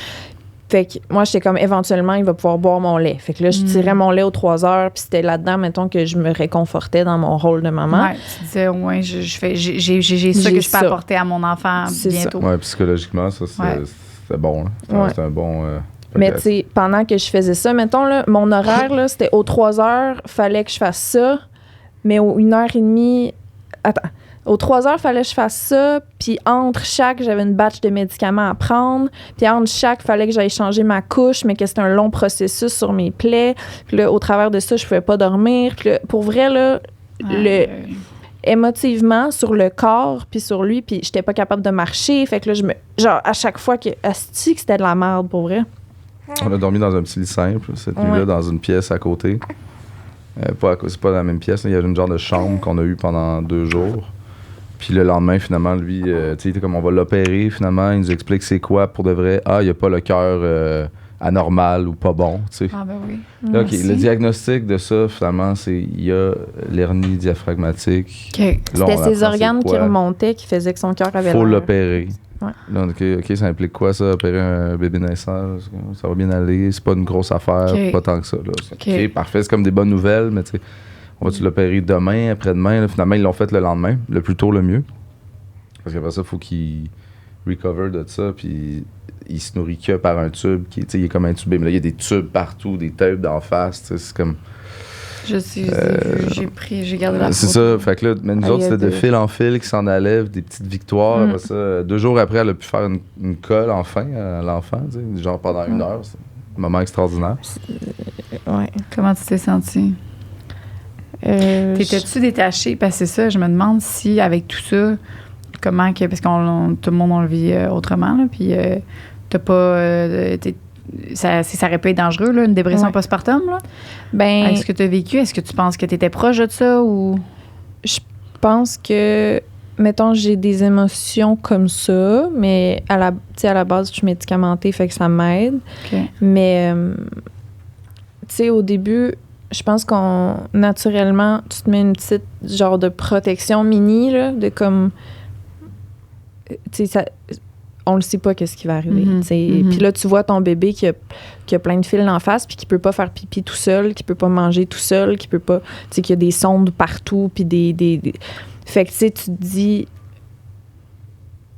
Fait que moi, j'étais comme, éventuellement, il va pouvoir boire mon lait. Fait que là, je tirais mon lait aux 3 heures, puis c'était là-dedans, mettons, que je me réconfortais dans mon rôle de maman. Ouais, tu disais, ouais, j'ai ça que je peux apporter à mon enfant bientôt. Ouais, psychologiquement, ça, c'était bon. C'était un bon... mais tu sais, pendant que je faisais ça, mettons, là, mon horaire, là, c'était aux 3 heures, fallait que je fasse ça, mais aux 1h30... Attends, Aux 3 heures, il fallait que je fasse ça. Puis entre chaque, j'avais une batch de médicaments à prendre. Puis entre chaque, il fallait que j'aille changer ma couche, mais que c'était un long processus sur mes plaies. Puis là, au travers de ça, je pouvais pas dormir. Puis là, pour vrai, là, émotivement, sur le corps, puis sur lui, puis j'étais pas capable de marcher. Fait que là, genre, à chaque fois que c'était de la merde, pour vrai. On a dormi dans un petit lit simple, cette nuit-là, dans une pièce à côté. C'est pas la même pièce. Il y avait une genre de chambre qu'on a eue pendant 2 jours. Puis le lendemain, finalement, lui, tu sais, il était comme, on va l'opérer, finalement. Il nous explique c'est quoi pour de vrai. Il n'y a pas le cœur anormal ou pas bon, tu sais. Ah, ben oui. Là, OK, le diagnostic de ça, finalement, c'est il y a l'hernie diaphragmatique. OK. Là, C'était on ses apprend organes c'est qui quoi. remontaient, qui faisaient que son cœur avait Faut l'air. l'opérer. Ouais. Là, OK, ça implique quoi, ça, opérer un bébé naissant? Ça va bien aller, c'est pas une grosse affaire, OK. pas tant que ça. Là. OK. OK, parfait, c'est comme des bonnes nouvelles, mais tu sais, on va-tu l'opérer demain, après-demain? Là, finalement, ils l'ont fait le lendemain, le plus tôt, le mieux. Parce qu'après ça, il faut qu'il recover de ça, puis il se nourrit que par un tube, qui, il est comme intubé. Mais là, il y a des tubes partout, des tubes d'en face, c'est comme... Je sais, j'ai gardé la C'est photo. ça, fait que là, mais nous autres, c'était de fil en fil qui s'en allait, des petites victoires. Après ça, 2 jours après, elle a pu faire une colle enfin à l'enfant, tu sais, genre pendant 1 heure. C'est un moment extraordinaire. Ouais. Comment tu t'es sentie? T'étais-tu détachée? Parce que c'est ça, je me demande si avec tout ça, comment que. Parce que tout le monde on le vit autrement, là, puis t'as pas. Ça aurait pu être dangereux, là, une dépression postpartum, là. Ben, Avec ce que tu as vécu, est-ce que tu penses que tu étais proche de ça ou. je pense que, mettons, j'ai des émotions comme ça, mais à la base, je suis médicamentée, fait que ça m'aide. OK. Mais, tu sais, au début, je pense qu'on, naturellement, tu te mets une petite genre de protection mini, là, de comme. Tu sais, ça. On le sait pas qu'est-ce qui va arriver. Mhm. Tu sais. Mhm. Puis là, tu vois ton bébé qui a plein de fils en face, puis qui peut pas faire pipi tout seul, qui peut pas manger tout seul, qui peut pas. Tu sais, qu'il y a des sondes partout, puis des... Fait que, tu sais, tu te dis.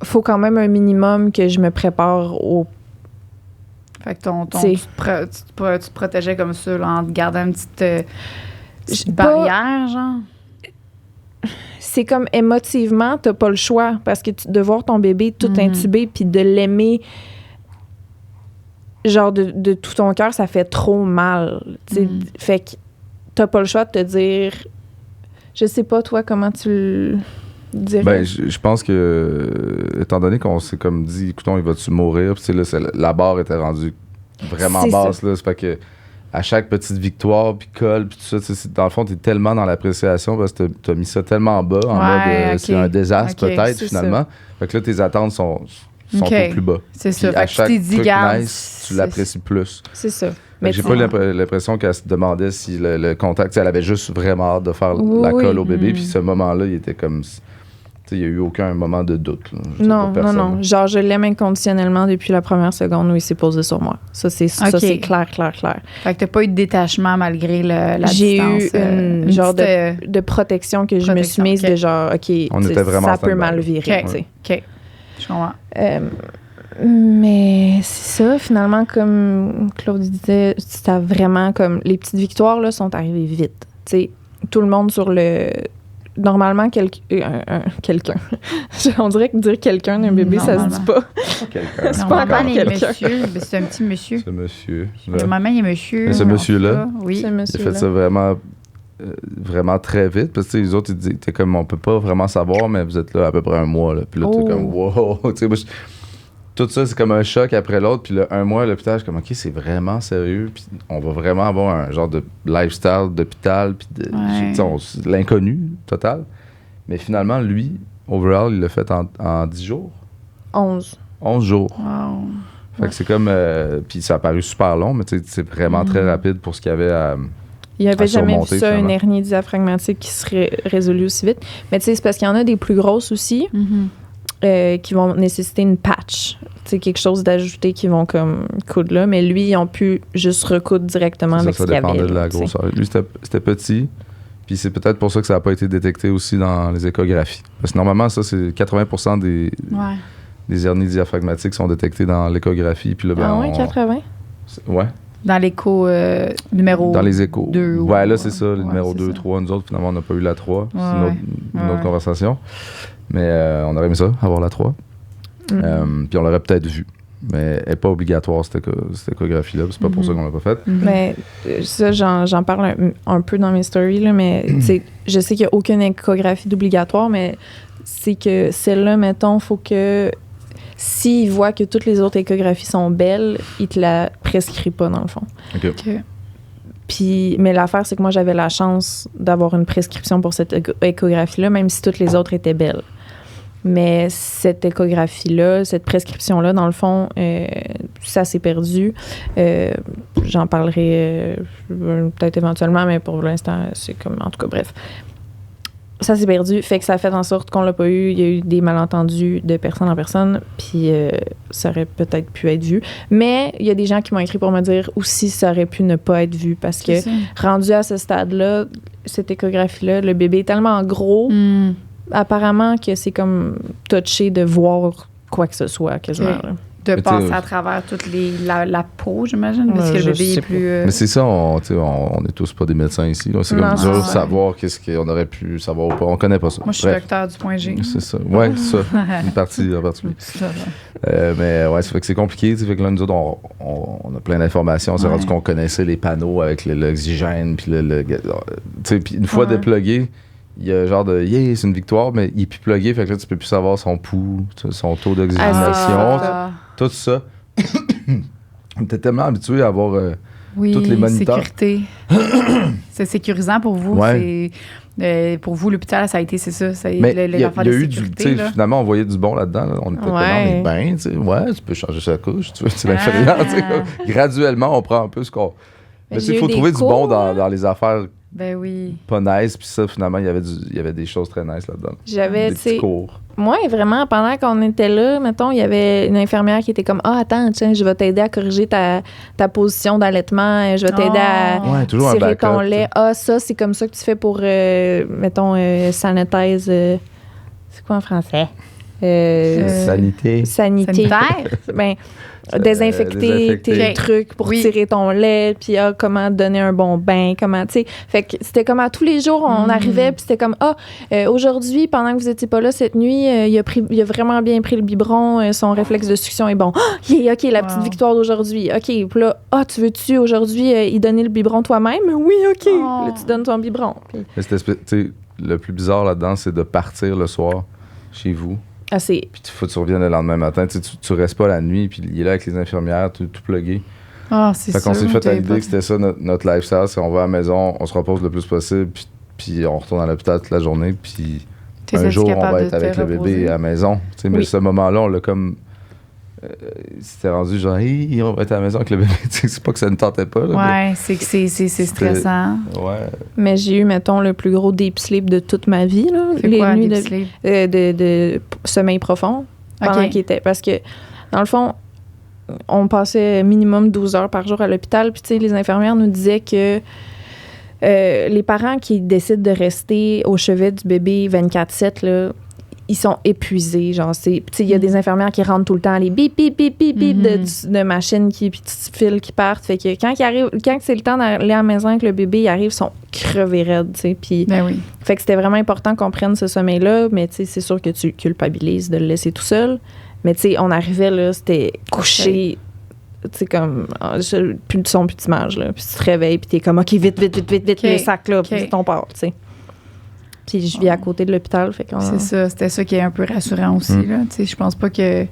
Faut quand même un minimum que je me prépare au. Fait que tu te protégeais comme ça, là, en te gardant une petite barrière, genre? C'est comme émotivement, t'as pas le choix parce que de voir ton bébé tout intubé puis de l'aimer genre de tout ton cœur, ça fait trop mal. Fait que t'as pas le choix de te dire, je sais pas toi comment tu le dirais. Ben, je pense que, étant donné qu'on s'est comme dit, écoutons, il va-tu mourir? Puis là, la barre était rendue vraiment C'est basse, ça. là. C'est fait que à chaque petite victoire, puis colle, puis tout ça, dans le fond, t'es tellement dans l'appréciation parce que t'as mis ça tellement bas, en mode, c'est un désastre peut-être, c'est finalement. Fait que là, tes attentes sont OK. un peu plus bas. C'est ça. Puis à Fait que tu chaque t'es dit, truc garde. nice, tu l'apprécies plus. C'est ça. Mais j'ai pas l'impression qu'elle se demandait si le contact, elle avait juste vraiment hâte de faire la colle au bébé, puis ce moment-là, il était comme... Il n'y a eu aucun moment de doute. Là. Non. Genre, je l'aime inconditionnellement depuis la première seconde où il s'est posé sur moi. Ça, c'est clair. Fait que t'as pas eu de détachement malgré la J'ai distance. eu une genre de protection que je me suis mise de genre, OK, On était vraiment ça peut stand-by. mal virer. OK. tu sais. OK. Je comprends. Mais c'est ça, finalement, comme Claude disait, c'était vraiment comme... Les petites victoires, là, sont arrivées vite. Tu sais, tout le monde sur le... Normalement, quelqu'un. On dirait que dire quelqu'un d'un bébé, ça se dit pas. Quelqu'un. C'est pas Normalement, encore il est quelqu'un. monsieur. Ben, c'est un petit monsieur. Ce monsieur. Normalement, il est monsieur. Mais ce monsieur-là, Oui. Ce Il a monsieur-là. fait ça vraiment très vite. Parce que les autres, ils disaient, t'es comme, on peut pas vraiment savoir, mais vous êtes là à peu près 1 mois. Là. Puis là, t'es comme, wow. Tu sais, moi, tout ça, c'est comme un choc après l'autre. Puis là, 1 mois à l'hôpital, je suis comme, OK, c'est vraiment sérieux. Puis on va vraiment avoir un genre de lifestyle d'hôpital. Puis l'inconnu total. Mais finalement, lui, overall, il l'a fait en 10 jours. 11. 11 jours. Wow. Fait que c'est comme... puis ça a paru super long, mais tu sais, c'est vraiment très rapide pour ce qu'il y avait à... Il avait à jamais vu surmonter, ça, une finalement. hernie diaphragmatique qui serait résolue aussi vite. Mais tu sais, c'est parce qu'il y en a des plus grosses aussi qui vont nécessiter une patch. Tu sais, quelque chose d'ajouté qui vont comme coudre là. Mais lui, ils ont pu juste recoudre directement avec ce qu'il y avait. Ça dépendait de la tu sais. grosseur. Lui, c'était petit. Puis c'est peut-être pour ça que ça n'a pas été détecté aussi dans les échographies. Parce que normalement, ça, c'est 80% des hernies diaphragmatiques sont détectées dans l'échographie. Puis là, ben, Ah ouais, 80? Ouais. Dans l'écho numéro Dans les échos. 2. Ouais, là, c'est ça, le Ouais, numéro c'est 2, ça. 3. Nous autres, finalement, on n'a pas eu la 3. C'est Ouais, une autre ouais. conversation. Mais on aurait aimé ça, avoir la 3. Puis on l'aurait peut-être vu. Mais elle n'est pas obligatoire, cette échographie-là. C'est pas pour ça qu'on l'a pas faite. Mais ça, j'en parle un peu dans mes stories, là, mais je sais qu'il n'y a aucune échographie d'obligatoire, mais c'est que celle-là, mettons, il faut que s'il voit que toutes les autres échographies sont belles, il te la prescrit pas, dans le fond. OK. Puis, mais l'affaire, c'est que moi, j'avais la chance d'avoir une prescription pour cette échographie-là, même si toutes les autres étaient belles. Mais cette échographie-là, cette prescription-là, dans le fond, ça s'est perdu. J'en parlerai peut-être éventuellement, mais pour l'instant, c'est comme... En tout cas, bref. Ça s'est perdu, fait que ça a fait en sorte qu'on l'a pas eu. Il y a eu des malentendus de personne en personne, puis ça aurait peut-être pu être vu. Mais il y a des gens qui m'ont écrit pour me dire aussi ça aurait pu ne pas être vu, parce que rendu à ce stade-là, cette échographie-là, le bébé est tellement gros... Apparemment que c'est comme touché de voir quoi que ce soit, quasiment. Okay. Là. De Mais passer à travers toute la peau, j'imagine, parce que le bébé est plus... Mais c'est ça, on est tous pas des médecins ici. Là. C'est Non, comme c'est dur de ça. savoir qu'est-ce qu'on aurait pu savoir ou pas. On connaît pas ça. Moi, je suis Bref, docteur du point G. c'est ça. Ouais, c'est ça. Une partie en particulier. C'est ça. Mais ouais, ça fait que c'est compliqué. Tu sais, fait que là, nous autres, on a plein d'informations. On s'est rendu qu'on connaissait les panneaux avec l'oxygène. Puis tu sais, puis une fois déplugué, il y a genre de c'est une victoire, mais il est plus plugué. Fait que là, tu peux plus savoir son pouls, son taux d'oxygénation, tout ça. On était tellement habitué à avoir toutes les moniteurs. Sécurité. C'est sécurisant pour vous. Ouais. Pour vous, l'hôpital, ça a été, c'est ça. Mais il y a eu du... tu sais, finalement, on voyait du bon là-dedans. Là. On était tellement bien, tu sais. Ouais, tu peux changer sa couche, tu veux, c'est l'inférieur. Tu sais. Graduellement, on prend un peu ce qu'on... Mais il faut trouver du bon dans les affaires Ben oui. pas nice. Puis ça, finalement, il y avait des choses très nice là-dedans. J'avais, des petits cours. Moi, vraiment, pendant qu'on était là, mettons, il y avait une infirmière qui était comme « Ah, attends, tiens, je vais t'aider à corriger ta position d'allaitement. Je vais t'aider à toujours tirer un backup, ton lait. Ah, ça, c'est comme ça que tu fais pour, mettons, sanitize... c'est quoi en français? Sanité. Sanitaire? Ben, désinfecter tes trucs pour tirer ton lait, puis comment donner un bon bain, comment, tu sais. Fait que c'était comme à tous les jours, on arrivait, puis c'était comme, aujourd'hui, pendant que vous étiez pas là cette nuit, il a vraiment bien pris le biberon, son réflexe de succion est bon. OK, la petite victoire d'aujourd'hui. OK, puis là, tu veux-tu aujourd'hui y donner le biberon toi-même? Oui, OK. Là, tu donnes ton biberon. Puis... Mais le plus bizarre là-dedans, c'est de partir le soir chez vous. Puis faut que tu reviennes le lendemain matin. Tu restes pas la nuit, puis il est là avec les infirmières, tout plugué. C'est fait qu'on sûr, s'est fait à l'idée que c'était ça notre lifestyle, c'est on va à la maison, on se repose le plus possible, puis on retourne à l'hôpital toute la journée, puis un jour on va être avec le bébé à la maison. Mais ce moment-là, on l'a comme... c'était rendu genre, on va être à la maison avec le bébé. C'est pas que ça ne tentait pas. Là, ouais, c'est que c'est stressant. Ouais. Mais j'ai eu, mettons, le plus gros deep sleep de toute ma vie. Là, c'est les quoi, nuits deep sleep? De sommeil profond. Pendant qu'il était. Parce que, dans le fond, on passait minimum 12 heures par jour à l'hôpital. Puis, tu sais, les infirmières nous disaient que les parents qui décident de rester au chevet du bébé 24/7, là, ils sont épuisés. Genre, il y a des infirmières qui rentrent tout le temps, les bip, bip, bip, bip, bip de machines puis de fils qui partent. Fait que quand c'est le temps d'aller à la maison avec le bébé, ils arrivent, ils sont crevés raides, tu sais. Puis, fait que c'était vraiment important qu'on prenne ce sommeil-là, mais tu sais, c'est sûr que tu culpabilises de le laisser tout seul. Mais tu sais, on arrivait, là, c'était couché, tu sais, comme, plus de son, plus d'image, là. Puis tu te réveilles, puis t'es comme, OK, vite, le sac, là, puis ton part, tu sais. Puis je vis à côté de l'hôpital, fait qu'on... C'est ça, c'était ça qui est un peu rassurant aussi, là. Tu sais, je pense pas que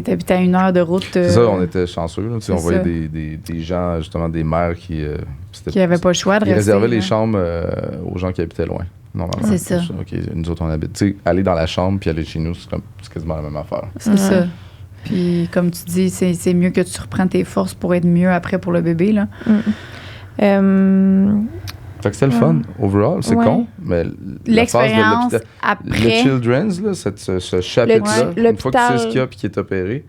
t'habitais à 1 heure de route. C'est ça, on était chanceux, là. On voyait des gens, justement, des mères qui n'avaient pas le choix de rester. Ils réservaient les chambres aux gens qui habitaient loin, normalement. C'est ça. OK, nous autres, on habite. Tu sais, aller dans la chambre puis aller chez nous, c'est quasiment la même affaire. C'est ça. Puis, comme tu dis, c'est mieux que tu reprennes tes forces pour être mieux après pour le bébé, là. Fait que c'était le fun, overall. C'est con, mais l'expérience après... Le Children's, là, ce chapitre-là, une fois que tu sais ce qu'il y a puis qu'il est opéré,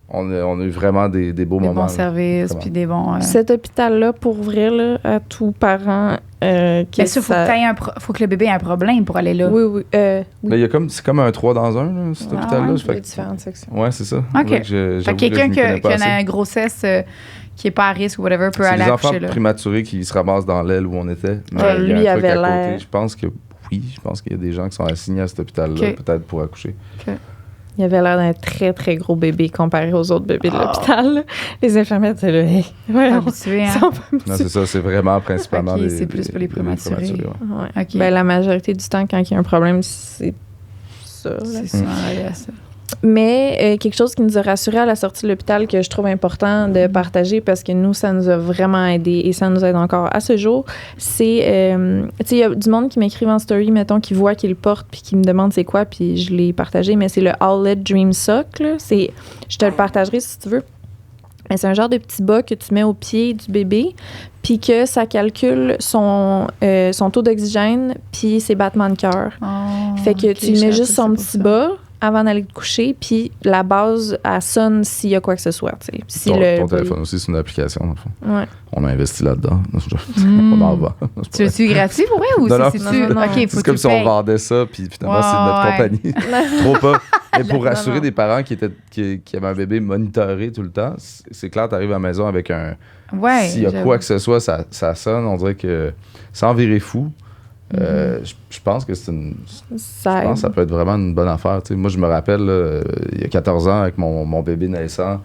on a eu vraiment des beaux moments. Des bons services, puis des bons... Cet hôpital-là, pour vrai, là, à tout parent... Mais ça, faut que le bébé ait un problème pour aller là. Oui. Là, c'est comme un 3 dans 1, là, cet hôpital-là. Il y a différentes sections. Ouais, c'est ça. OK. Fait quelqu'un qui a une grossesse... qui est pas à risque ou whatever peut C'est aller les enfants accoucher là. prématurés qui se ramassent dans l'aile où on était. Mais Ouais, il y a lui un truc avait à côté. l'air- Je pense que oui, je pense qu'il y a des gens qui sont assignés à cet hôpital-là, Ok. peut-être pour accoucher. Il avait l'air d'un très, très gros bébé comparé aux autres bébés de Ah. l'hôpital. là. Les infirmières étaient là, hey, voyons, Habitué, hein? ils sont pas Non, habitués. c'est ça, c'est vraiment principalement Ok, des. c'est plus pour les prématurés. ouais. Ouais. OK. Ben, la majorité du temps, quand il y a un problème, c'est ça. là. C'est ça, il y a ça. Mais quelque chose qui nous a rassurés à la sortie de l'hôpital que je trouve important de partager parce que nous, ça nous a vraiment aidé et ça nous aide encore à ce jour, c'est, tu sais, il y a du monde qui m'écrivent en story, mettons, qui voit qu'ils le portent puis qui me demande c'est quoi, puis je l'ai partagé, mais c'est le Owlet Dream Sock, là. Je te le partagerai si tu veux. Mais c'est un genre de petit bas que tu mets au pied du bébé, puis que ça calcule son taux d'oxygène puis ses battements de cœur. Fait que tu lui mets juste son petit bas avant d'aller te coucher, puis la base, elle sonne s'il y a quoi que ce soit. Tu sais. Si Ton téléphone aussi, c'est une application, dans le fond. Ouais. On a investi là-dedans. On en va. Tu l'as-tu gratuit pour vrai ou Non, non. c'est Non. OK, faut C'est que comme tu si on payes. vendait ça, puis finalement, Ouais, c'est notre ouais. compagnie. Trop pas. Mais pour Non, rassurer non. des parents qui avaient un bébé monitoré tout le temps, c'est clair, tu arrives à la maison avec un. Ouais. S'il y a j'avoue. quoi que ce soit, ça sonne. On dirait que sans virer fou, je pense que c'est une. Ça Je pense que ça peut être vraiment une bonne affaire. Tu sais, moi, je me rappelle, là, il y a 14 ans, avec mon bébé naissant,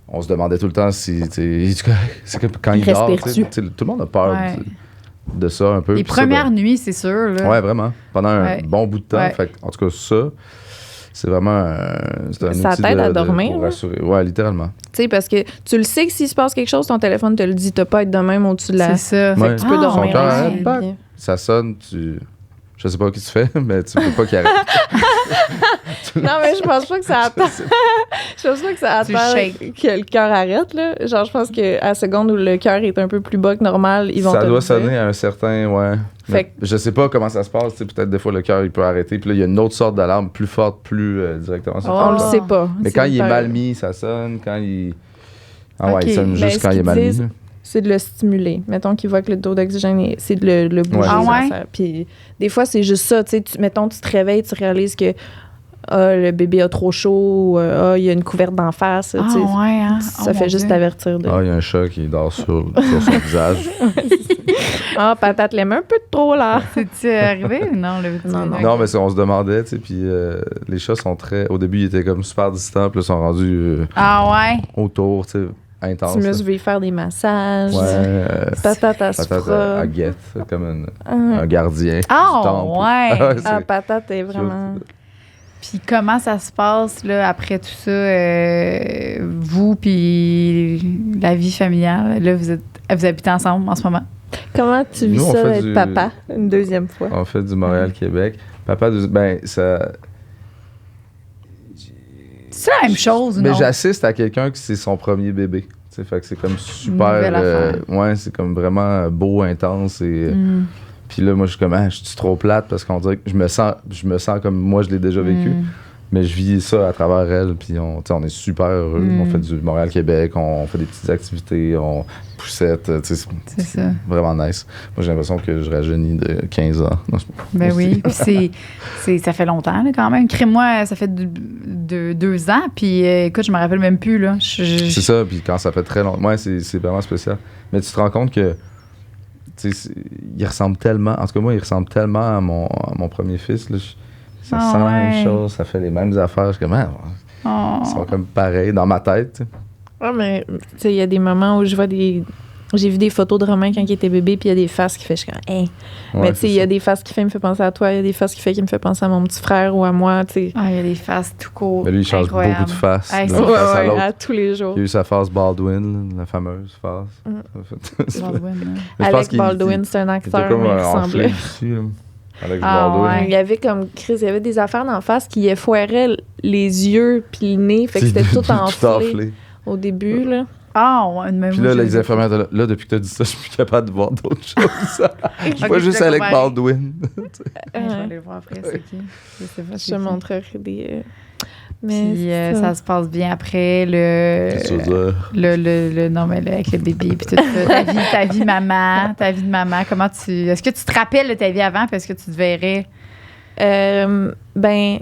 on se demandait tout le temps si. Tu sais, c'est comme quand il dort. Tu sais, Respires-tu? tu sais, tout le monde a peur Ouais. de ça un peu. Les Puis ça, premières nuits, c'est sûr. Là. ouais, vraiment. Pendant un Ouais. bon bout de temps. Ouais. Fait que, en tout cas, ça, c'est vraiment c'est un Ça outil t'aide à de- dormir, pour là? rassurer. Ouais, littéralement. Tu sais, parce que tu le sais que s'il se passe quelque chose, ton téléphone te le dit, t'as pas à être de même au-dessus de la... C'est ça. Ouais. Tu peux Ah, dormir. Son cœur aussi, arrête pas. puis- Ça sonne, je sais pas ce que tu fais, mais tu peux pas qu'il arrête. Non, mais je pense pas que ça attend. Je pense pas que ça Tu attend shakes. que le cœur arrête, là. Genre, je pense qu'à la seconde où le cœur est un peu plus bas que normal, ils vont Ça te doit le dire. sonner à un certain, ouais. Fait Mais que- je sais pas comment ça se passe. Tu sais, peut-être des fois le cœur il peut arrêter. Puis là, il y a une autre sorte d'alarme plus forte, plus directement sur Oh. On le le cœur. sait pas. Mais C'est quand il est hyper- mal mis, ça sonne. Quand il. Ah ouais, Ok. il sonne Ben, juste ce quand il est qu'ils mal mis. disent, c'est de le stimuler. Mettons qu'il voit que le taux d'oxygène, c'est de le bouger. Ouais. Ah ça ouais? sert. Puis des fois, c'est juste ça. Tu sais, mettons, tu te réveilles, tu réalises que le bébé a trop chaud, ou il y a une couverte d'en face. Ah, tu sais. ouais, hein? Ça Oh, fait mon juste Dieu. t'avertir de... Ah, il y a un chat qui dort sur son visage. Ah, patate l'aime un peu trop, là. C'est-tu arrivé ou non? Non, non. Non, mais on se demandait, tu sais, puis les chats sont très. Au début, ils étaient comme super distants, puis là, ils sont rendus Ah ouais? autour, tu sais, intenses. Tu me là. suis faire des massages. Ouais. Patate à se Patate frotte. à guette, comme Ah. un gardien. Ah, du temple. ouais. c'est- Ah, patate est vraiment... Puis comment ça se passe là, après tout ça, vous puis la vie familiale? Là, vous habitez ensemble en ce moment? Comment tu vis Nous, on ça, fait être du- papa, une deuxième fois? On fait du Montréal-Québec. Papa, ben, ça. C'est la même chose, Mais non? j'assiste à quelqu'un qui c'est son premier bébé. Tu sais, fait que c'est comme super. Nouvelle affaire. Ouais, c'est comme vraiment beau, intense. Et, Mm. puis là, moi, je suis comme, je suis trop plate parce qu'on dirait que je me sens comme moi, je l'ai déjà vécu. Mm. Mais je vis ça à travers elle. Puis on est super heureux. Mm. On fait du Montréal-Québec, on fait des petites activités, on poussette. Tu sais, C'est ça. vraiment nice. Moi, j'ai l'impression que je rajeunis de 15 ans. Ben oui. Puis ça fait longtemps, là, quand même. Crée-moi, ça fait 2 ans. Puis écoute, je me rappelle même plus, là. C'est ça, puis quand ça fait très longtemps, ouais, c'est vraiment spécial. Mais tu te rends compte que, tu sais, il ressemble tellement, en tout cas moi, il ressemble tellement à mon premier fils, là. Ça Ah sent la ouais. même chose, ça fait les mêmes affaires. Je suis comme, Oh. ils sont comme pareils dans ma tête, tu sais. Ouais, mais tu sais, il y a des moments où je vois des... J'ai vu des photos de Romain quand il était bébé, puis il y a des faces qui fait, je suis comme, hey. Ouais, Mais tu sais, c'est il y a ça. des faces qui fait, il me fait penser à toi, il y a des faces qui fait, qui me fait penser à mon petit frère ou à moi, tu sais. Ah, il y a des faces tout court. Mais lui, il change Incroyable. beaucoup de faces. Hey, d'une c'est- face à l'autre. à tous les jours. Il a eu sa face Baldwin, là, la fameuse face. Baldwin, là. Mais je pense Alex qu'il- Baldwin, c'est un il acteur, était comme mais il enflé ressemblait. aussi, là. Alex Ah, Baldwin. ouais. Il y avait comme Chris, il y avait des affaires d'en face qui effoiraient les yeux puis le nez, fait que c'était tout enflé au début, là. Ah, ouais, même Puis moi, là, je les les ai infirmières étaient là, depuis que tu as dit ça, je suis plus capable de voir d'autres choses. Je vois Ok, juste je Alec comprends. Baldwin. pas. Je vais aller le voir après, c'est qui? Je sais pas. Je c'est te qui. montrerai des... Mais Puis c'est ça se passe bien après le. Qu'est-ce que tu veux dire? Non, mais là, avec le bébé, puis tout ça. Ta vie de maman, comment tu. Est-ce que tu te rappelles de ta vie avant, parce que tu te verrais. Ben,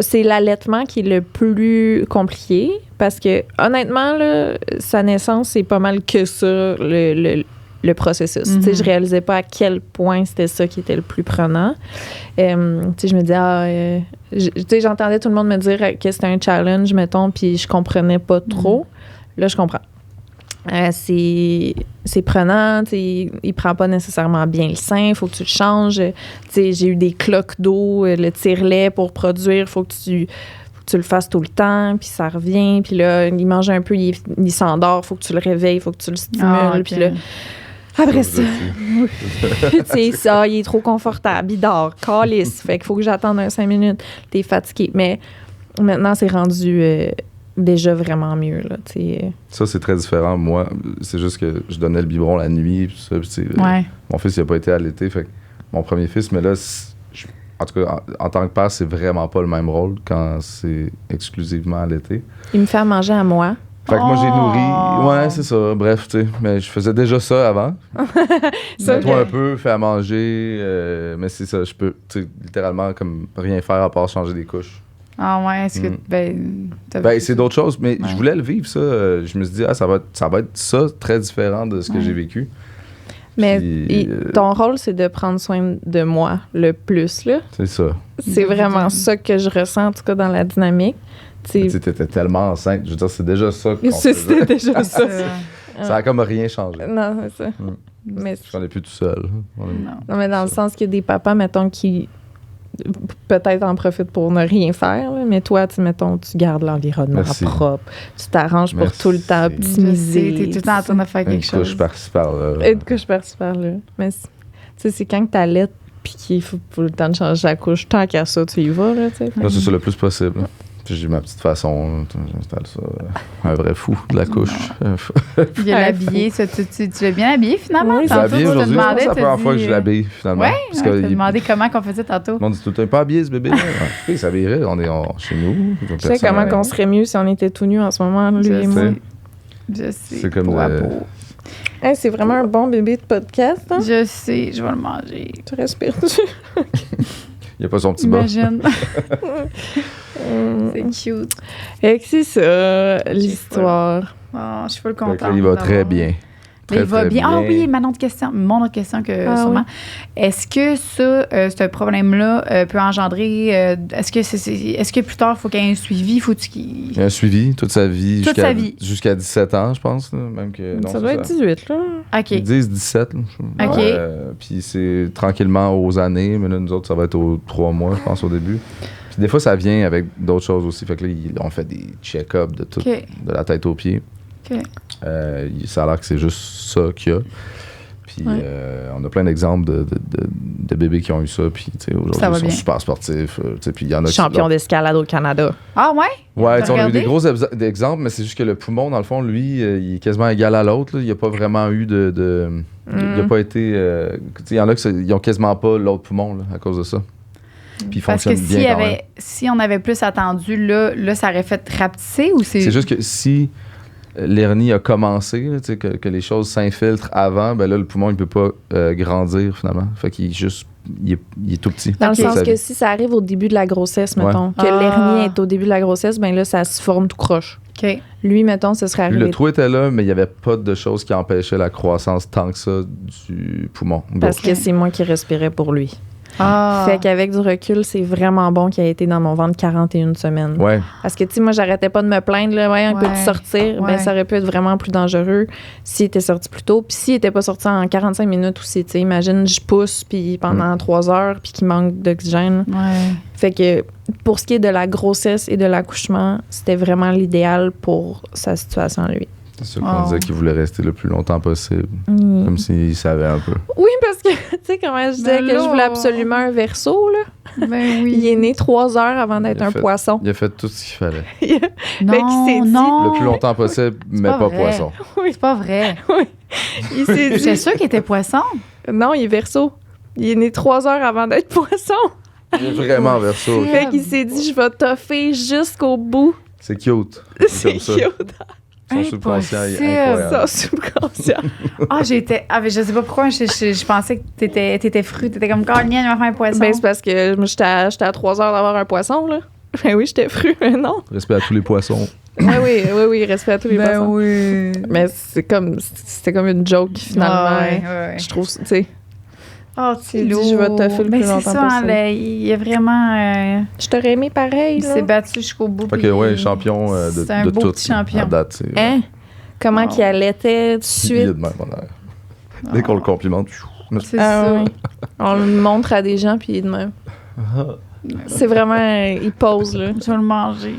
c'est l'allaitement qui est le plus compliqué parce que, honnêtement, là, sa naissance, c'est pas mal que ça, le processus. Tu sais, je réalisais pas à quel point c'était ça qui était le plus prenant. Tu sais, je me disais, tu sais, j'entendais tout le monde me dire que c'était un challenge, mettons, puis je comprenais pas trop. Là, je comprends. C'est prenant, tu sais, il prend pas nécessairement bien le sein, il faut que tu le changes. Tu sais, j'ai eu des cloques d'eau, le tire-lait pour produire, il faut que tu le fasses tout le temps, puis ça revient, puis là, il mange un peu, il s'endort, il faut que tu le réveilles, il faut que tu le stimules, puis là... Après ça, tu sais ça, il est trop confortable, il dort, calisse, fait qu'il faut que j'attende 5 minutes, t'es fatigué. Mais maintenant, c'est rendu déjà vraiment mieux, là, tu sais. Ça, c'est très différent. Moi, c'est juste que je donnais le biberon la nuit, puis ça, puis mon fils, il a pas été allaité, fait que mon premier fils, mais là, en tout cas, en tant que père, c'est vraiment pas le même rôle quand c'est exclusivement allaité. Il me fait à manger à moi. Fait que moi, j'ai nourri. Ouais, c'est ça. Bref, tu sais. Mais je faisais déjà ça avant. Mets-toi un peu, fais à manger. Mais c'est ça, je peux, tu sais, littéralement, comme rien faire à part changer des couches. Ah ouais, est-ce que... c'est d'autres choses, mais je voulais le vivre, ça. Je me suis dit, ça va être ça, très différent de ce que j'ai vécu. Mais Puis, ton rôle, c'est de prendre soin de moi le plus, là. C'est ça. C'est vraiment ça que je ressens, en tout cas, dans la dynamique. Tu étais tellement enceinte. Je veux dire, c'est déjà ça qu'on C'était déjà ça. Ça a comme rien changé. Non, c'est ça. Mais j'en ai plus tout seul. Non, mais dans le sens qu'il y a des papas, mettons, qui peut-être en profitent pour ne rien faire, là, mais toi, mettons, tu gardes l'environnement propre. Tu t'arranges pour tout le temps optimiser. Tu es tout le temps en train de faire quelque chose. Une couche par-ci par-là. Une couche par-ci par-là. Mais c'est quand tu allaites puis qu'il faut le temps de changer la couche. Tant qu'à ça, tu y vas, là, tu sais. Là, c'est ça le plus possible. Puis j'ai ma petite façon, j'installe ça. Un vrai fou de la couche. Il a l'habillé, tu l'as bien habillé finalement? Oui, je l'ai habillé aujourd'hui. C'est la première fois que je l'habille finalement. Oui, tu t'as demandé comment qu'on faisait tantôt. On dit tout le temps, pas habillé ce bébé. Il s'habillerait, on est chez nous. Tu sais comment qu'on serait mieux si on était tout nus en ce moment, lui et moi? Je sais. C'est comme Hey, c'est vraiment un bon bébé de podcast. Hein? Je sais, je vais le manger. Tu respires-tu? Il n'y a pas son petit bas. Imagine. C'est cute. Et que c'est ça, l'histoire. Oh, je suis pas contente. Il va très bien. Il va bien. Ah oui, mon autre question sûrement. Oui. Est-ce que ça, ce problème-là peut engendrer... est-ce que plus tard, il faut qu'il y ait un suivi? Il y a un suivi toute sa vie. Jusqu'à 17 ans, je pense. Là, même que, non, ça doit être 18, là. OK. Ils disent 17. Là, OK. Puis c'est tranquillement aux années. Mais là, nous autres, ça va être aux 3 mois, je pense, au début. Puis des fois, ça vient avec d'autres choses aussi. Fait que là, on fait des check-ups de tout, de la tête aux pieds. Okay. Ça a l'air que c'est juste ça qu'il y a. Puis on a plein d'exemples de bébés qui ont eu ça. Puis aujourd'hui, ils sont super sportifs. Puis il y en a champion d'escalade au Canada. Ah ouais? Ouais, on a eu des gros exemples, mais c'est juste que le poumon, dans le fond, lui, il est quasiment égal à l'autre. Là. Il n'y a pas vraiment eu il n'a pas été... il y en a qui n'ont quasiment pas l'autre poumon là, à cause de ça. Puis il fonctionne bien quand même. Si on avait plus attendu, là, ça aurait fait rapetisser ou c'est... C'est juste que si... l'hernie a commencé, là, que les choses s'infiltrent avant, ben là, le poumon, il peut pas grandir, finalement. Fait qu'il est juste... Il est tout petit. Dans le sens que si ça arrive au début de la grossesse, mettons, que l'hernie est au début de la grossesse, ben là, ça se forme tout croche. OK. Lui, mettons, ce serait arrivé... Lui, le trou était là, mais il n'y avait pas de choses qui empêchaient la croissance tant que ça du poumon. Parce que c'est moi qui respirais pour lui. Ah. Fait qu'avec du recul, c'est vraiment bon qu'il ait été dans mon ventre 41 semaines. Ouais. Parce que, tu sais, moi, j'arrêtais pas de me plaindre, là, il peut sortir. Ben, ça aurait pu être vraiment plus dangereux s'il était sorti plus tôt. Puis s'il était pas sorti en 45 minutes aussi, tu sais, imagine, je pousse puis pendant 3 heures puis qu'il manque d'oxygène. Ouais. Fait que pour ce qui est de la grossesse et de l'accouchement, c'était vraiment l'idéal pour sa situation à lui. C'est sûr qu'on disait qu'il voulait rester le plus longtemps possible. Comme s'il savait un peu. Oui, parce que, tu sais, comment je disais que je voulais absolument un verso, là. Ben oui. Il est né 3 heures avant d'être un poisson. Il a fait tout ce qu'il fallait. Non, fait qu'il s'est dit, le plus longtemps possible, mais pas poisson. Oui. C'est pas vrai. Oui. Il s'est dit... J'étais sûre qu'il était poisson. Non, il est verso. Il est né 3 heures avant d'être poisson. Il est vraiment verso. Fait qu'il s'est dit, je vais toffer jusqu'au bout. C'est cute. C'est comme ça. cute. Son subconscient est Impossible. incroyable. Ça, subconscient. mais je sais pas pourquoi, je pensais que t'étais fru. T'étais comme, Carl, il va faire un poisson. Ben, c'est parce que moi, j'étais à 3 heures d'avoir un poisson, là. Ben oui, j'étais fru, mais non. Respect à tous les poissons. Oui, respect à tous les poissons. oui. Mais c'était comme une joke, finalement. Ouais. Je trouve, tu sais. Oh, Il c'est dit, lourd. je vais toffer le Mais plus c'est longtemps ça, possible. il y a vraiment... Je t'aurais aimé pareil, il là. s'est battu jusqu'au bout. Fait que, puis ouais, champion c'est un de beau tout. petit champion. À date, c'est. Hein? Comment Wow. qu'il allaitait tout de Il est suite. de même, on a. Dès qu'on le complimente, C'est Ah ça. oui. On le montre à des gens, puis il est de même. C'est vraiment... il pose, là. Je vais le manger.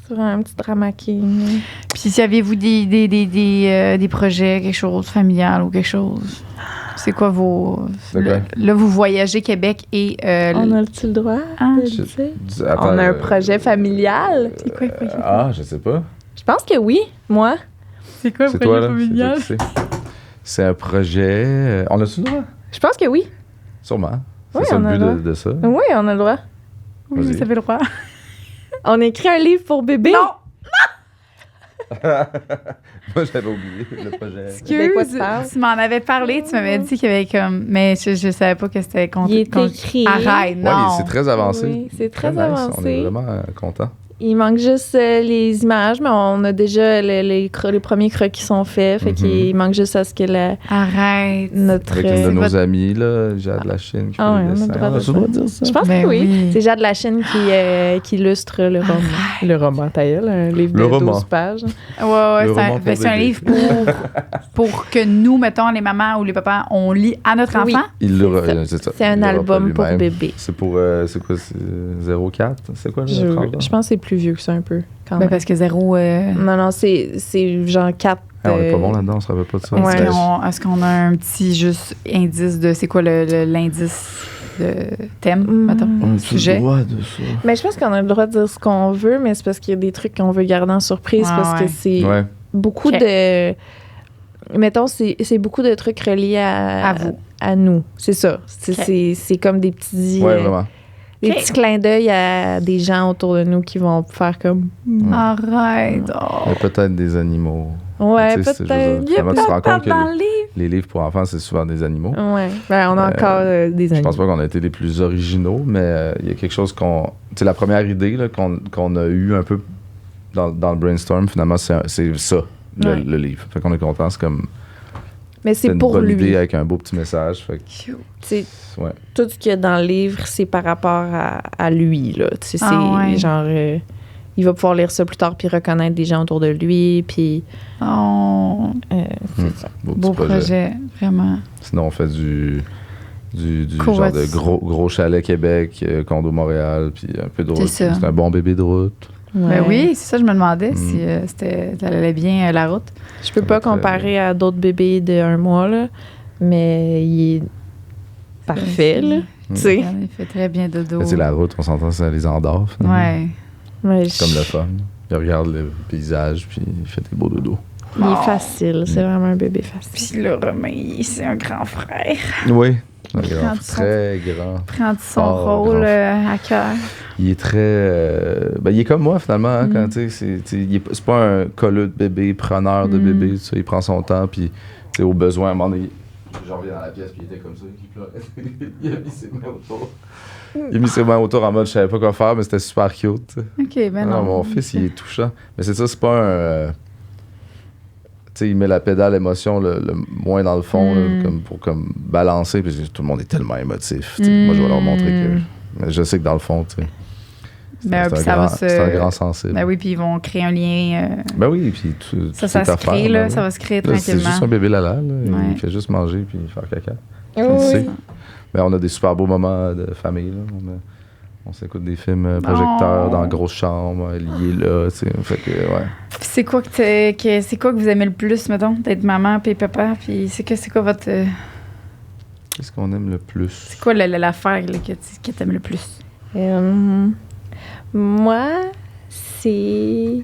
C'est vraiment un petit drama king. Puis si aviez-vous des projets, quelque chose familial ou quelque chose? C'est quoi vos... De quoi? Là, vous voyagez Québec et... On a-tu le droit Ah, de le je- dire? Attends, On a un projet familial. C'est quoi le projet? Je sais pas. Je pense que oui, moi. C'est quoi C'est toi, là. C'est toi qui sais. C'est un projet. On a-tu le droit? Je pense que oui. Sûrement. C'est Oui, ça on a le le but de ça. Oui, on a le droit. Oui, Vas-y. ça fait le droit. On a écrit un livre pour bébé. Non! Moi, j'avais oublié le projet. De quoi tu parles? Tu m'en avais parlé, tu m'avais dit qu'il y avait comme... Mais je savais pas que c'était... Il est écrit. Arrête, Ouais, non. c'est très avancé. Oui, c'est très nice. avancé. On est vraiment contents. Il manque juste les images, mais on a déjà les premiers croquis sont faits. Fait Mhm. qu'il manque juste à ce que Arrête. notre... Avec une de c'est nos votre- amis, là, Jade la Chine, qui Ah fait ouais, des on a le dessins. droit de a-tu le droit de dire ça? Je pense Ben que oui. oui. C'est Jade Lachine qui illustre le roman. Le roman, ta gueule, un livre Le de roman. 12 pages. Ouais, Le c'est roman un, pour c'est un bébé. livre pour que nous, mettons, les mamans ou les papas, on lit à notre Oui. enfant. Il C'est l'aura, ça. c'est ça. C'est un Il l'aura album pas pour lui-même. bébé. C'est pour, c'est quoi, c'est 04? C'est quoi le Je tranche d'âge? pense que c'est plus vieux que ça un peu, quand Ben, même. parce que zéro... Non, c'est genre 4... Ah, on est pas bon là-dedans, on se rappelle pas de ça. Ouais. Est-ce qu'on a un petit juste indice de c'est quoi l'indice de thème, mettons? On a Sujet. le droit de ça. Mais je pense qu'on a le droit de dire ce qu'on veut, mais c'est parce qu'il y a des trucs qu'on veut garder en surprise, Ouais, parce ouais. que c'est Ouais. beaucoup Ok. de... Mettons, c'est beaucoup de trucs reliés À vous. À nous. C'est ça. C'est comme des petits... Ouais, vraiment. des Ok. petits clins d'œil à des gens autour de nous qui vont faire comme... Arrête. Oh. Mais peut-être des animaux. Ouais, Tu sais, c'est- je veux peut-être. dire, finalement, tu te rends compte que dans le livre. les livres pour enfants, c'est souvent des animaux. Ouais. Ben, on a encore des Je animaux. pense pas qu'on a été les plus originaux, mais il y a quelque chose qu'on... Tu sais, la première idée là, qu'on a eue un peu dans le brainstorm, finalement, c'est ça, Ouais. le livre. Fait qu'on est content, c'est comme... Mais C'est c'est une pour bonne lui. idée avec un beau petit message. Fait que, Cute. C'est ouais. tout ce qu'il y a dans le livre, c'est par rapport à lui, là. Tu sais, c'est Ah ouais. genre... il va pouvoir lire ça plus tard puis reconnaître des gens autour de lui, puis... Oh, c'est ça. beau projet, vraiment. Sinon, on fait du Cool. genre de gros chalet Québec, condo Montréal, puis un peu de route. C'est ça. C'est un bon bébé de route. Ben Ouais. oui, c'est ça, je me demandais Mm. si ça allait bien la route. Je peux Ça pas va très comparer à d'autres bébés de 1 mois, là, mais il est parfait, là. Mm. Tu sais. Il fait très bien dodo. Mais tu sais, la route, on s'entend, ça les endort. finalement. Ouais. Mais C'est comme le fun. Il regarde le paysage, puis il fait des beaux dodos. Il est facile, c'est vraiment un bébé facile. Puis là, Romain, c'est un grand frère. Oui. Prends Très grand. Prend son Fort, rôle grand. à cœur. Il est très... il est comme moi, finalement. Hein, Mm. quand, tu sais, c'est pas un colleux de bébé, preneur de Mm. bébé. Tu sais, il prend son temps, puis tu sais, au besoin, à un moment donné, j'en reviens dans la pièce, puis il était comme ça, il pleurait. Il a mis ses mains autour. Il a mis ses mains autour en mode, je savais pas quoi faire, mais c'était super cute. tu sais. OK, ben Non, non. mon fils, il est touchant. Mais c'est ça, c'est pas un... tu sais, il met la pédale émotion le moins dans le fond, là, Mm. comme balancer, puis tout le monde est tellement émotif. tu sais. Moi, je vais leur montrer que... Mais je sais que dans le fond, tu sais... Ben, puis C'est ça un, va grand- se- c'est un grand sensible. Ben oui, puis ils vont créer un lien. Ben oui, puis Ça se crée, là. Ça va se créer Là, c'est tranquillement. juste un bébé lala, là. Ouais. Il fait juste manger puis faire caca. Oui. Tu sais. Mais on a des super beaux moments de famille, là. On s'écoute des films projecteurs Oh. dans la grosse chambre, liés là, tu sais. Fait que, ouais. Puis c'est quoi c'est quoi que vous aimez le plus, mettons, d'être maman puis papa, puis c'est quoi votre Qu'est-ce qu'on aime le plus? c'est quoi l'affaire là, que t'aimes le plus? Moi, c'est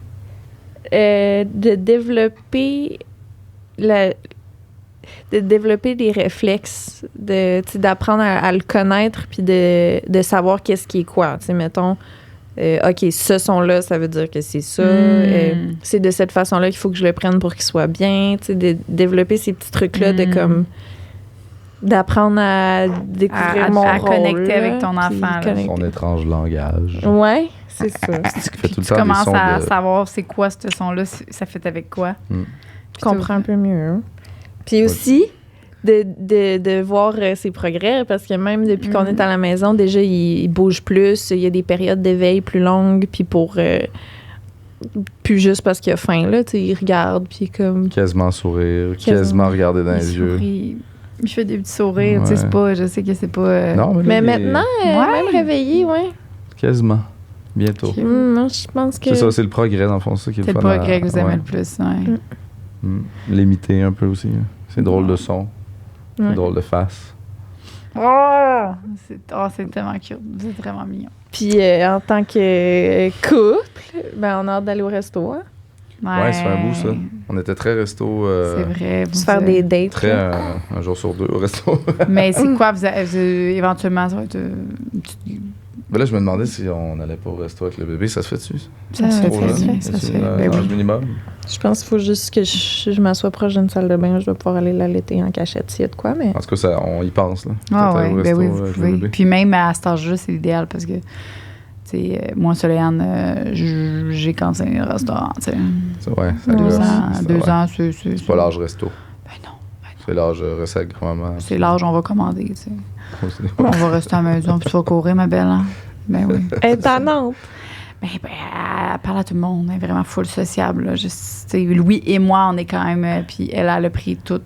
de développer des réflexes, tu sais, d'apprendre à le connaître puis de savoir qu'est-ce qui est quoi. Tu sais, mettons, OK, ce son-là, ça veut dire que c'est ça. C'est de cette façon-là qu'il faut que je le prenne pour qu'il soit bien. Tu sais, de développer ces petits trucs-là de comme d'apprendre à découvrir mon à rôle. connecter avec ton puis enfant, là. connecter. Son étrange langage. Ouais, c'est ça. Ce qui fait tout le Tu temps des commences sons à de... savoir c'est quoi ce son-là, ça fait avec quoi. Je comprends un peu mieux. Puis aussi, de voir ses progrès, parce que même depuis qu'on est à la maison, déjà, il bouge plus. Il y a des périodes d'éveil plus longues, puis plus juste parce qu'il a faim, là. Tu sais, il regarde, puis comme... Quasiment sourire, quasiment regarder dans les yeux. Il fait des petits sourires, tu sais, c'est pas... Je sais que c'est pas... Non, Mais là, maintenant, même réveillé, ouais. Quasiment. Bientôt. Moi, je pense que... C'est ça, c'est le progrès, dans le fond. C'est ça qui est C'est le le fun. progrès que vous aimez le plus, ouais. L'imiter un peu aussi. C'est drôle de son. C'est drôle de face. C'est tellement cute. Vous êtes vraiment mignon. Puis en tant que couple, ben on a hâte d'aller au resto, hein? Ouais, c'est un bout, ça. On était très resto. C'est vrai. Se faire des dates. Très là. un jour sur 2 au resto. Mais c'est quoi, éventuellement, ça va être une petite... Mais là, je me demandais si on allait pas au resto avec le bébé. Ça se fait-tu? Ça se fait Trop très jeune? bien, ça se fait. Ben Âge oui. minimum? Je pense qu'il faut juste que je m'assoie proche d'une salle de bain. Je dois pouvoir aller l'allaiter en cachette s'il y a de quoi, mais... En tout cas, on y pense, là. Ah Peut-être aller oui, au ben resto oui, vous avec le pouvez. bébé. Puis même à cet âge-là, c'est l'idéal parce que, tu sais, moi, Soléane, j'ai cancelé le restaurant, tu sais. Ouais, ça 2 doit- ans, ça, 2 ouais. ans, C'est pas l'âge resto. Ben non. C'est l'âge recette grand-maman. C'est l'âge, on va commander, tu sais. Aussi. On va rester à la maison, puis tu vas courir, ma belle, hein? Ben oui. Étonnante. Ben, elle parle à tout le monde, elle est vraiment full sociable. Là. Juste, tu sais, Louis et moi, on est quand même. Puis elle a pris tout.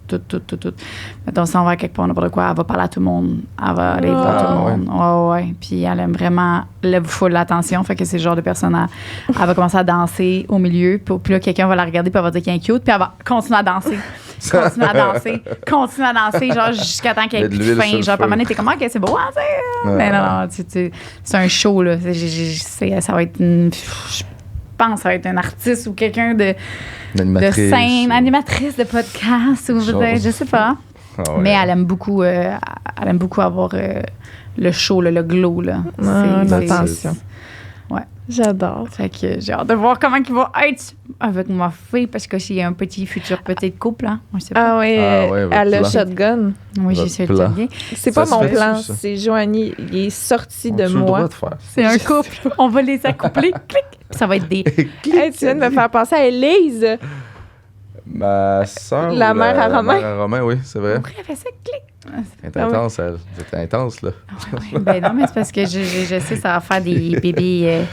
Mettons, si on va quelque part, n'importe quoi, elle va parler à tout le monde. Elle va aller voir tout le monde. Ouais. Puis elle aime vraiment full l'attention. Fait que c'est le genre de personne, elle va commencer à danser au milieu. Puis là, quelqu'un va la regarder, puis elle va dire qu'elle est cute. Puis elle va continuer à danser. Continue à danser, genre jusqu'à temps qu'elle ait plus de faim. Genre, par moment, t'es comme, OK, c'est beau, hein, tu sais. Mais non, c'est un show, là. Ça va être je pense que ça va être un artiste ou quelqu'un de scène, animatrice de podcast ou peut-être, je sais pas. Ah ouais. Mais elle aime beaucoup avoir le show, le glow, là. L'attention. Ouais. J'adore. Fait que j'ai hâte de voir comment il va être avec ma fille parce que s'il y a un petit futur peut-être couple, hein. On sait pas. Ah oui, votre elle a plan. shotgun. Oui, j'ai Votre essayé de plan. le dire. C'est Ça pas se mon fait-tu, plan, ça? c'est Joanie. Il est sorti de Tu as le droit moi. de faire. C'est un couple. On va les accoupler. Clic. Puis ça va être des... Hey, tu viens de me faire penser à Élise. Ma soeur. La mère à Romain. La mère à Romain, oui, c'est vrai. Après, elle fait ça, clic. C'est intense, elle. C'était intense, là. Ouais. Ben non, mais c'est parce que je sais ça va faire des bébés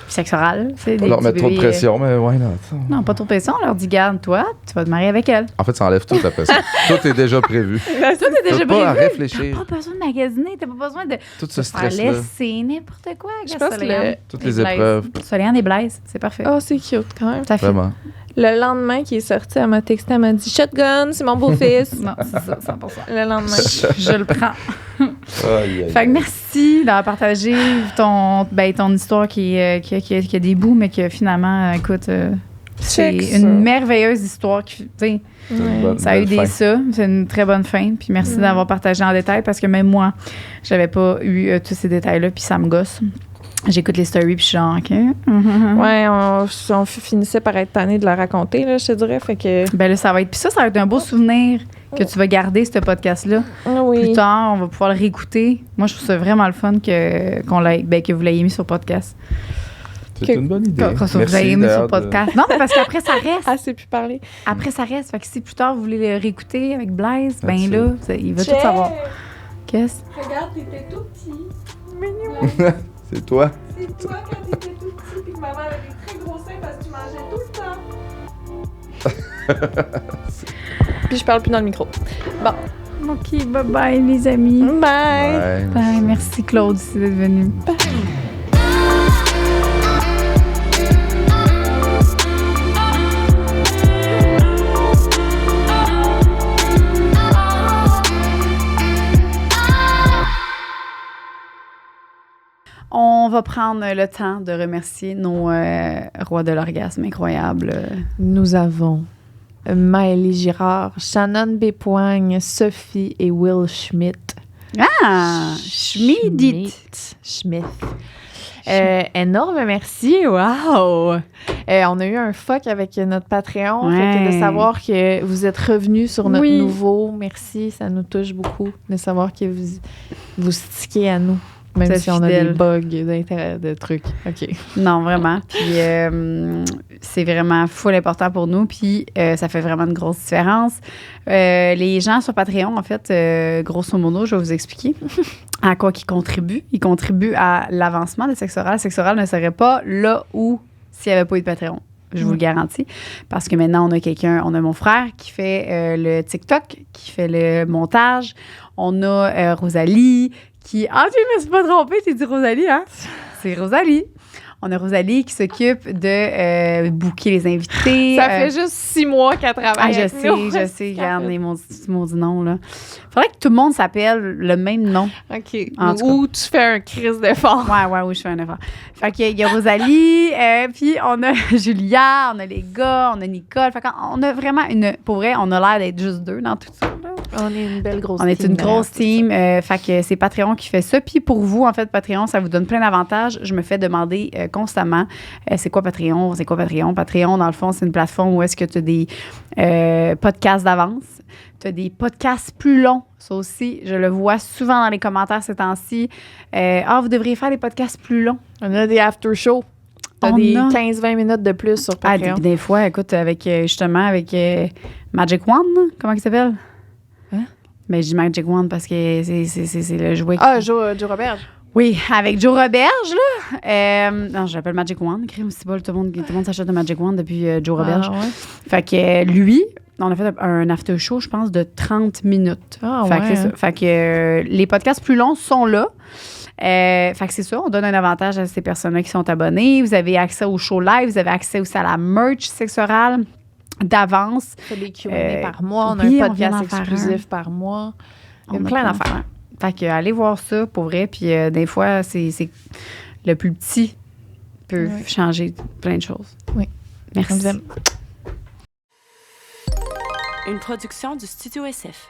sexorales. Pas leur mettre trop de pression, mais why not? Non, pas trop de pression. On leur dit, garde, toi, tu vas te marier avec elle. En fait, ça enlève toute la pression. Tout est déjà prévu. Tout est déjà T'as pas à prévu. réfléchir. T'as pas besoin de magasiner. T'as pas besoin de Tout ce faire stress-là. laisser n'importe quoi. Je pense que Toutes les épreuves. Soléane et Blaise, c'est parfait. Oh, c'est cute quand même. Ça fait. Vraiment. Le lendemain qu'il est sorti, elle m'a texté, elle m'a dit Shotgun, c'est mon beau-fils. Non, c'est ça, 100%. Le lendemain. Je le prends. Aïe, aïe, Fait que aïe. merci d'avoir partagé ton histoire qui a des bouts, mais que finalement, écoute, c'est Check ça. une merveilleuse histoire. Tu sais, C'est une Ouais. bonne- ça a eu belle des fin. ça. C'est une très bonne fin. Puis merci d'avoir partagé en détail parce que même moi, j'avais pas eu tous ces détails-là, puis ça me gosse. J'écoute les stories, puis je suis genre, OK. Ouais, on finissait par être tanné de la raconter, là, je te dirais. Fait que. Ben là, ça va être. Puis ça va être un beau souvenir que tu vas garder, ce podcast-là. Oui. Plus tard, on va pouvoir le réécouter. Moi, je trouve ça vraiment le fun que vous l'ayez mis sur podcast. C'est une bonne idée. Que vous l'ayez mis sur podcast. Non, mais parce qu'après, ça reste. Ah, c'est plus parler. Après, ça reste. Fait que si plus tard, vous voulez le réécouter avec Blaise, ben That's là, il va tout savoir. Qu'est-ce? Regarde, t'étais tout petit. C'est toi. C'est toi quand t'étais tout petit, puis que maman avait des très gros seins parce que tu mangeais tout le temps. Puis je parle plus dans le micro. Bon. OK, bye-bye, les amis. Bye. Ouais. Bye. Merci, Claude, d'être venu. On va prendre le temps de remercier nos rois de l'orgasme incroyables. Nous avons Maëlie Girard, Shannon Bépoigne, Sophie et Will Schmidt. Ah! Schmidit. Schmidt. Énorme merci. Wow! On a eu un fuck avec notre Patreon. Ouais. Fait que de savoir que vous êtes revenus sur notre Oui. nouveau, merci, ça nous touche beaucoup. De savoir que vous stickez à nous. Même C'est si on a fidèle. des bugs d'intérêt, de trucs. OK. Non, vraiment. Puis c'est vraiment full important pour nous. Puis ça fait vraiment une grosse différence. Les gens sur Patreon, en fait, grosso modo, je vais vous expliquer à quoi ils contribuent. Ils contribuent à l'avancement de Sexe Oral. Sexe Oral ne serait pas là où s'il n'y avait pas eu de Patreon. Je vous le garantis. Parce que maintenant, on a mon frère qui fait le TikTok, qui fait le montage. On a Rosalie qui... Ah, je me suis pas trompée, j'ai dit Rosalie, hein? C'est Rosalie. On a Rosalie qui s'occupe de booker les invités. Ça fait juste 6 mois qu'elle travaille. je avec nous. sais, regarde les maudits noms, là. Faudrait que tout le monde s'appelle le même nom. OK. En tout Ou tu fais un crise d'effort. Oui, je fais un effort. Fait qu'il y a Rosalie, puis on a Julia, on a les gars, on a Nicole. Fait qu'on a vraiment pour vrai, on a l'air d'être juste deux dans tout ça, là. On est une belle grosse On team. est une grosse team. Fait que c'est Patreon qui fait ça. Puis pour vous, en fait, Patreon, ça vous donne plein d'avantages. Je me fais demander constamment c'est quoi Patreon? C'est quoi Patreon? Patreon, dans le fond, c'est une plateforme où est-ce que tu as des podcasts d'avance. Tu as des podcasts plus longs. Ça aussi, je le vois souvent dans les commentaires ces temps-ci. Vous devriez faire des podcasts plus longs. On a des after-shows. T'as On des a- 15-20 minutes de plus sur Patreon. Des fois, écoute, avec Magic Wand, là, comment il s'appelle? Hein? Ben, je dis Magic Wand parce que c'est le jouet. Joe Roberge. Oui, avec Joe Roberge, là. Non, je l'appelle Magic Wand. Crime, c'est pas tout le monde s'achète de Magic Wand depuis Joe Roberge. Ah, ouais. Fait que lui, on a fait un after show, je pense, de 30 minutes. Ah, fait que ouais, c'est ça. Fait que les podcasts plus longs sont là. Fait que c'est ça, on donne un avantage à ces personnes-là qui sont abonnées. Vous avez accès au show live, vous avez accès aussi à la merch Sexe Oral d'avance. On fait des Q&A par mois. On a oui, un on vient podcast d'en faire exclusif par mois. Il y a On a plein d'affaires. Fait que allez voir ça pour vrai. Puis des fois, c'est le plus petit peut Ouais. changer plein de choses. Oui. Merci. On vous aime. Une production du Studio SF.